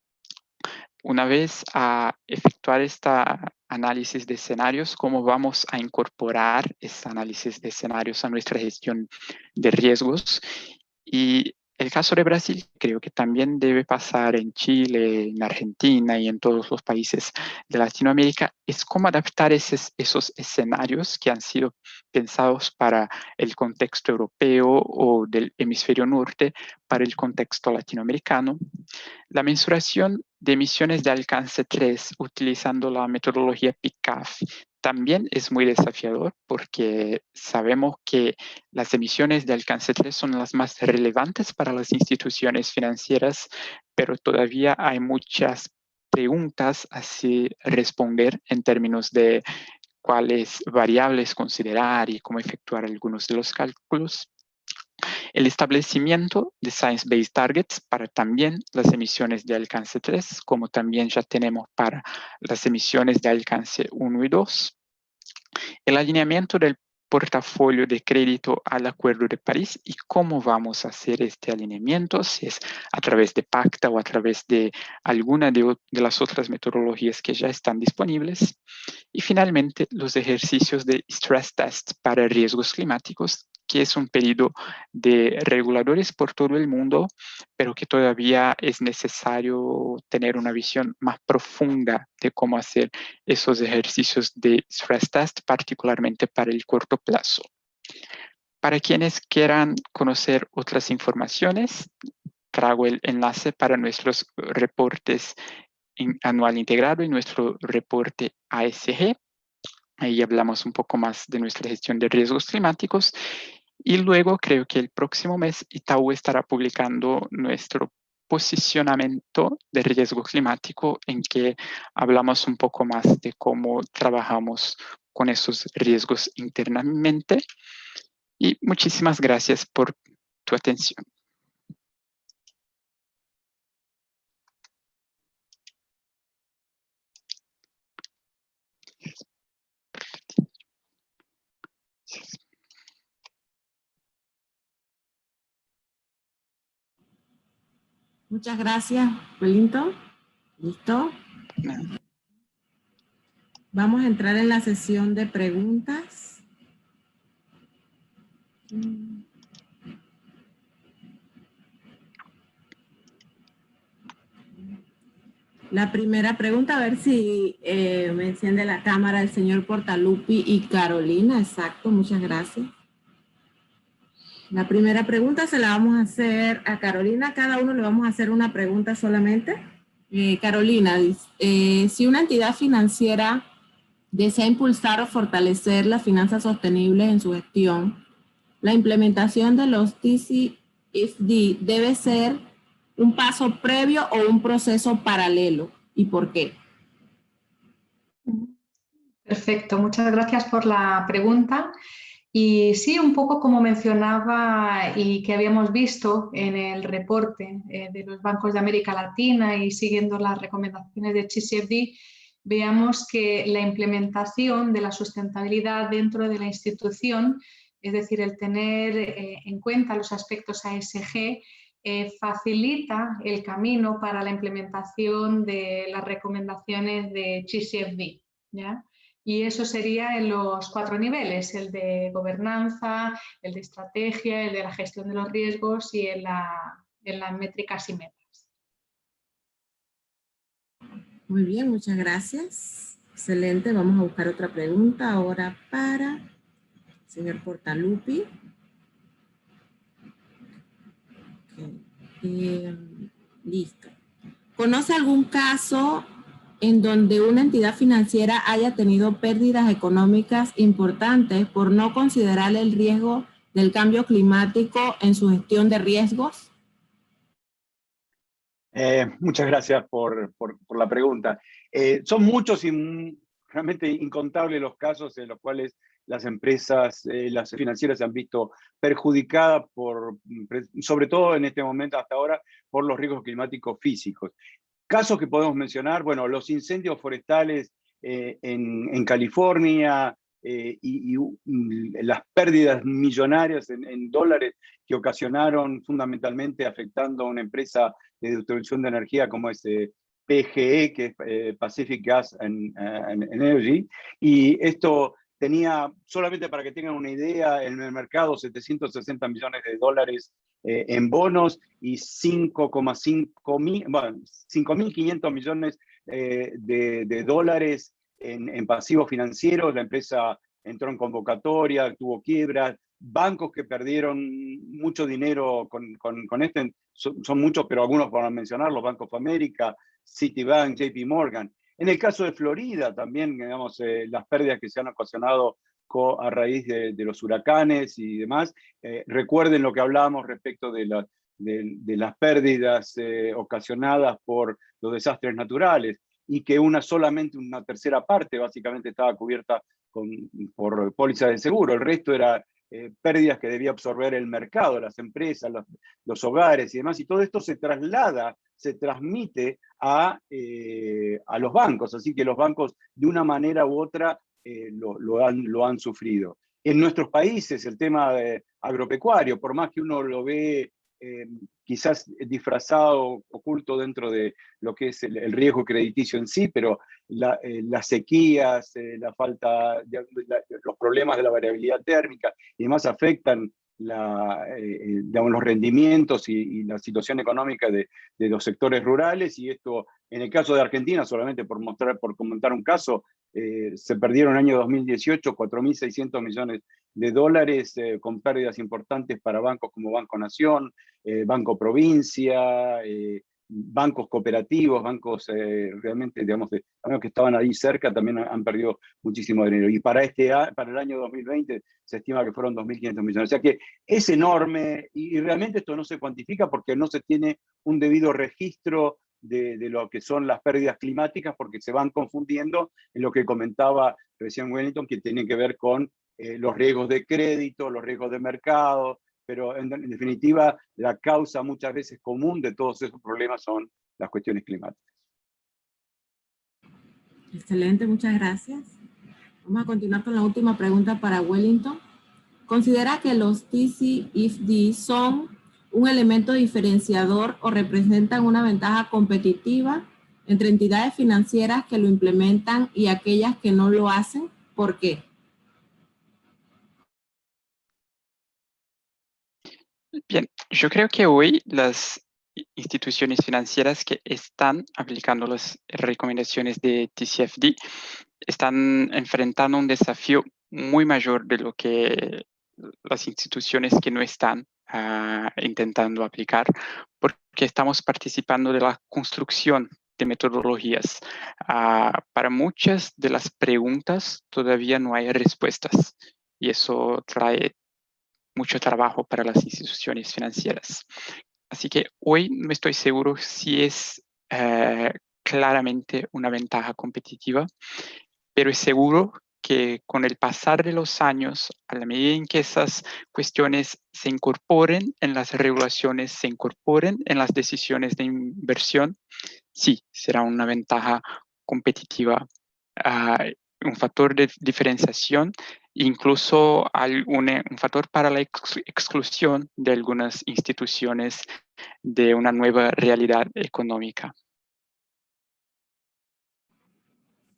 [SPEAKER 6] Una vez a efectuar este análisis de escenarios, ¿cómo vamos a incorporar este análisis de escenarios a nuestra gestión de riesgos? Y el caso de Brasil creo que también debe pasar en Chile, en Argentina y en todos los países de Latinoamérica, es cómo adaptar esos escenarios que han sido pensados para el contexto europeo o del hemisferio norte para el contexto latinoamericano. La mensuración de emisiones de alcance 3 utilizando la metodología PCAF también es muy desafiador, porque sabemos que las emisiones de alcance 3 son las más relevantes para las instituciones financieras, pero todavía hay muchas preguntas a responder en términos de cuáles variables considerar y cómo efectuar algunos de los cálculos. El establecimiento de Science-Based Targets para también las emisiones de alcance 3, como también ya tenemos para las emisiones de alcance 1 y 2. El alineamiento del portafolio de crédito al Acuerdo de París y cómo vamos a hacer este alineamiento, si es a través de PACTA o a través de alguna de las otras metodologías que ya están disponibles. Y finalmente, los ejercicios de stress test para riesgos climáticos, que es un pedido de reguladores por todo el mundo, pero que todavía es necesario tener una visión más profunda de cómo hacer esos ejercicios de stress test, particularmente para el corto plazo. Para quienes quieran conocer otras informaciones, traigo el enlace para nuestros reportes anual integrado y nuestro reporte ASG. Ahí hablamos un poco más de nuestra gestión de riesgos climáticos. Y luego creo que el próximo mes Itaú estará publicando nuestro posicionamiento de riesgo climático, en que hablamos un poco más de cómo trabajamos con esos riesgos internamente. Y muchísimas gracias por tu atención.
[SPEAKER 1] Muchas gracias, Wellington. ¿Listo? Vamos a entrar en la sesión de preguntas. La primera pregunta, a ver si me enciende la cámara el señor Portaluppi y Carolina. Exacto, muchas gracias. La primera pregunta se la vamos a hacer a Carolina. Cada uno le vamos a hacer una pregunta solamente. Carolina, si una entidad financiera desea impulsar o fortalecer las finanzas sostenibles en su gestión, la implementación de los TCFD debe ser un paso previo o un proceso paralelo. ¿Y por qué?
[SPEAKER 4] Perfecto, muchas gracias por la pregunta. Y sí, un poco como mencionaba y que habíamos visto en el reporte de los bancos de América Latina y siguiendo las recomendaciones de TCFD, veamos que la implementación de la sustentabilidad dentro de la institución, es decir, el tener en cuenta los aspectos ASG, facilita el camino para la implementación de las recomendaciones de TCFD, ¿ya? Y eso sería en los 4 niveles, el de gobernanza, el de estrategia, el de la gestión de los riesgos y en las métricas y metas.
[SPEAKER 1] Muy bien, muchas gracias. Excelente, vamos a buscar otra pregunta ahora para el señor Portaluppi. Listo. ¿Conoce algún caso en donde una entidad financiera haya tenido pérdidas económicas importantes por no considerar el riesgo del cambio climático en su gestión de riesgos?
[SPEAKER 5] Muchas gracias por la pregunta. Son muchos y realmente incontables los casos en los cuales las empresas, las financieras se han visto perjudicadas sobre todo en este momento hasta ahora, por los riesgos climáticos físicos. Casos que podemos mencionar, bueno, los incendios forestales en California y las pérdidas millonarias en dólares que ocasionaron fundamentalmente afectando a una empresa de distribución de energía como es PGE, que es Pacific Gas and Energy, y esto tenía, solamente para que tengan una idea, en el mercado 760 millones de dólares en bonos y 5.500 millones de dólares en pasivos financieros. La empresa entró en convocatoria, tuvo quiebras, bancos que perdieron mucho dinero con este, son muchos, pero algunos para mencionar, los Bank of America, Citibank, JP Morgan. En el caso de Florida también, digamos, las pérdidas que se han ocasionado a raíz de los huracanes y demás. Recuerden lo que hablábamos respecto de las pérdidas ocasionadas por los desastres naturales y que solamente una tercera parte básicamente estaba cubierta por pólizas de seguro. El resto era pérdidas que debía absorber el mercado, las empresas, los hogares y demás. Y todo esto se transmite a los bancos. Así que los bancos de una manera u otra lo han sufrido. En nuestros países el tema agropecuario, por más que uno lo ve quizás disfrazado, oculto dentro de lo que es el riesgo crediticio en sí, pero las sequías, la falta, los problemas de la variabilidad térmica y demás afectan digamos, los rendimientos y la situación económica de los sectores rurales. Y esto, en el caso de Argentina, solamente por comentar un caso, se perdieron en el año 2018 4.600 millones de dólares con pérdidas importantes para bancos como Banco Nación, Banco Provincia, bancos cooperativos, bancos realmente, digamos, que estaban ahí cerca, también han perdido muchísimo dinero. Y para el año 2020 se estima que fueron 2.500 millones. O sea que es enorme y realmente esto no se cuantifica porque no se tiene un debido registro de lo que son las pérdidas climáticas, porque se van confundiendo en lo que comentaba recién Wellington, que tiene que ver con los riesgos de crédito, los riesgos de mercado, pero en definitiva la causa muchas veces común de todos esos problemas son las cuestiones climáticas.
[SPEAKER 1] Excelente, muchas gracias. Vamos a continuar con la última pregunta para Wellington. ¿Considera que los TCFD son un elemento diferenciador o representan una ventaja competitiva entre entidades financieras que lo implementan y aquellas que no lo hacen? ¿Por qué?
[SPEAKER 6] Bien, yo creo que hoy las instituciones financieras que están aplicando las recomendaciones de TCFD están enfrentando un desafío muy mayor de lo que las instituciones que no están intentando aplicar, porque estamos participando de la construcción de metodologías. Para muchas de las preguntas todavía no hay respuestas y eso trae mucho trabajo para las instituciones financieras. Así que hoy no estoy seguro si es claramente una ventaja competitiva, pero es seguro que con el pasar de los años, a la medida en que esas cuestiones se incorporen en las regulaciones, se incorporen en las decisiones de inversión, sí, será una ventaja competitiva, un factor de diferenciación, incluso un factor para la exclusión de algunas instituciones de una nueva realidad económica.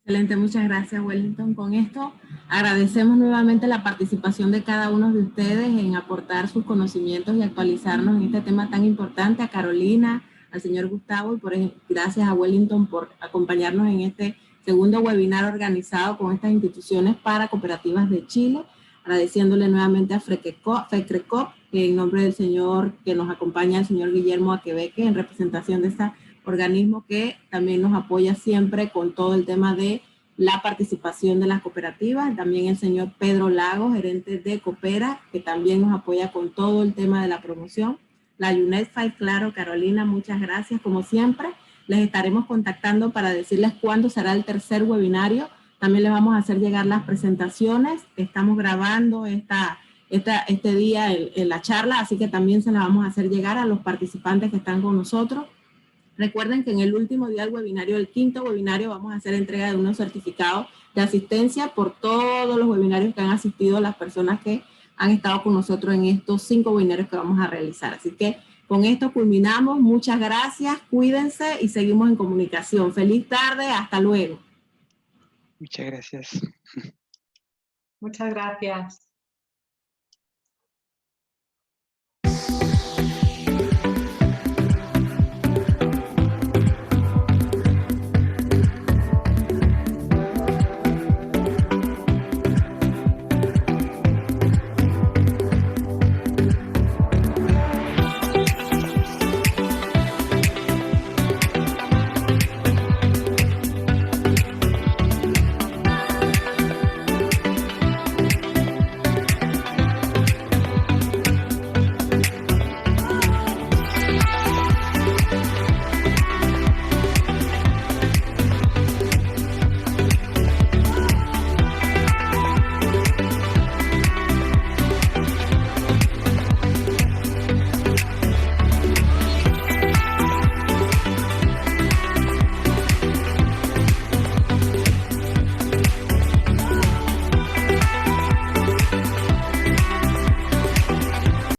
[SPEAKER 1] Excelente, muchas gracias, Wellington. Con esto agradecemos nuevamente la participación de cada uno de ustedes en aportar sus conocimientos y actualizarnos en este tema tan importante. A Carolina, al señor Gustavo, y gracias a Wellington por acompañarnos en este segundo webinar organizado con estas instituciones para cooperativas de Chile. Agradeciéndole nuevamente a FECRECOP, en nombre del señor que nos acompaña, el señor Guillermo Aquebeque, en representación de esta organismo que también nos apoya siempre con todo el tema de la participación de las cooperativas. También el señor Pedro Lagos, gerente de Coopera, que también nos apoya con todo el tema de la promoción. La UNEDFI, claro, Carolina, muchas gracias. Como siempre, les estaremos contactando para decirles cuándo será el tercer webinario. También les vamos a hacer llegar las presentaciones. Estamos grabando este día en la charla, así que también se la vamos a hacer llegar a los participantes que están con nosotros. Recuerden que en el último día del webinario, el quinto webinario, vamos a hacer entrega de unos certificados de asistencia por todos los webinarios que han asistido las personas que han estado con nosotros en estos 5 webinarios que vamos a realizar. Así que con esto culminamos. Muchas gracias, cuídense y seguimos en comunicación. Feliz tarde, hasta luego.
[SPEAKER 6] Muchas gracias.
[SPEAKER 4] Muchas gracias.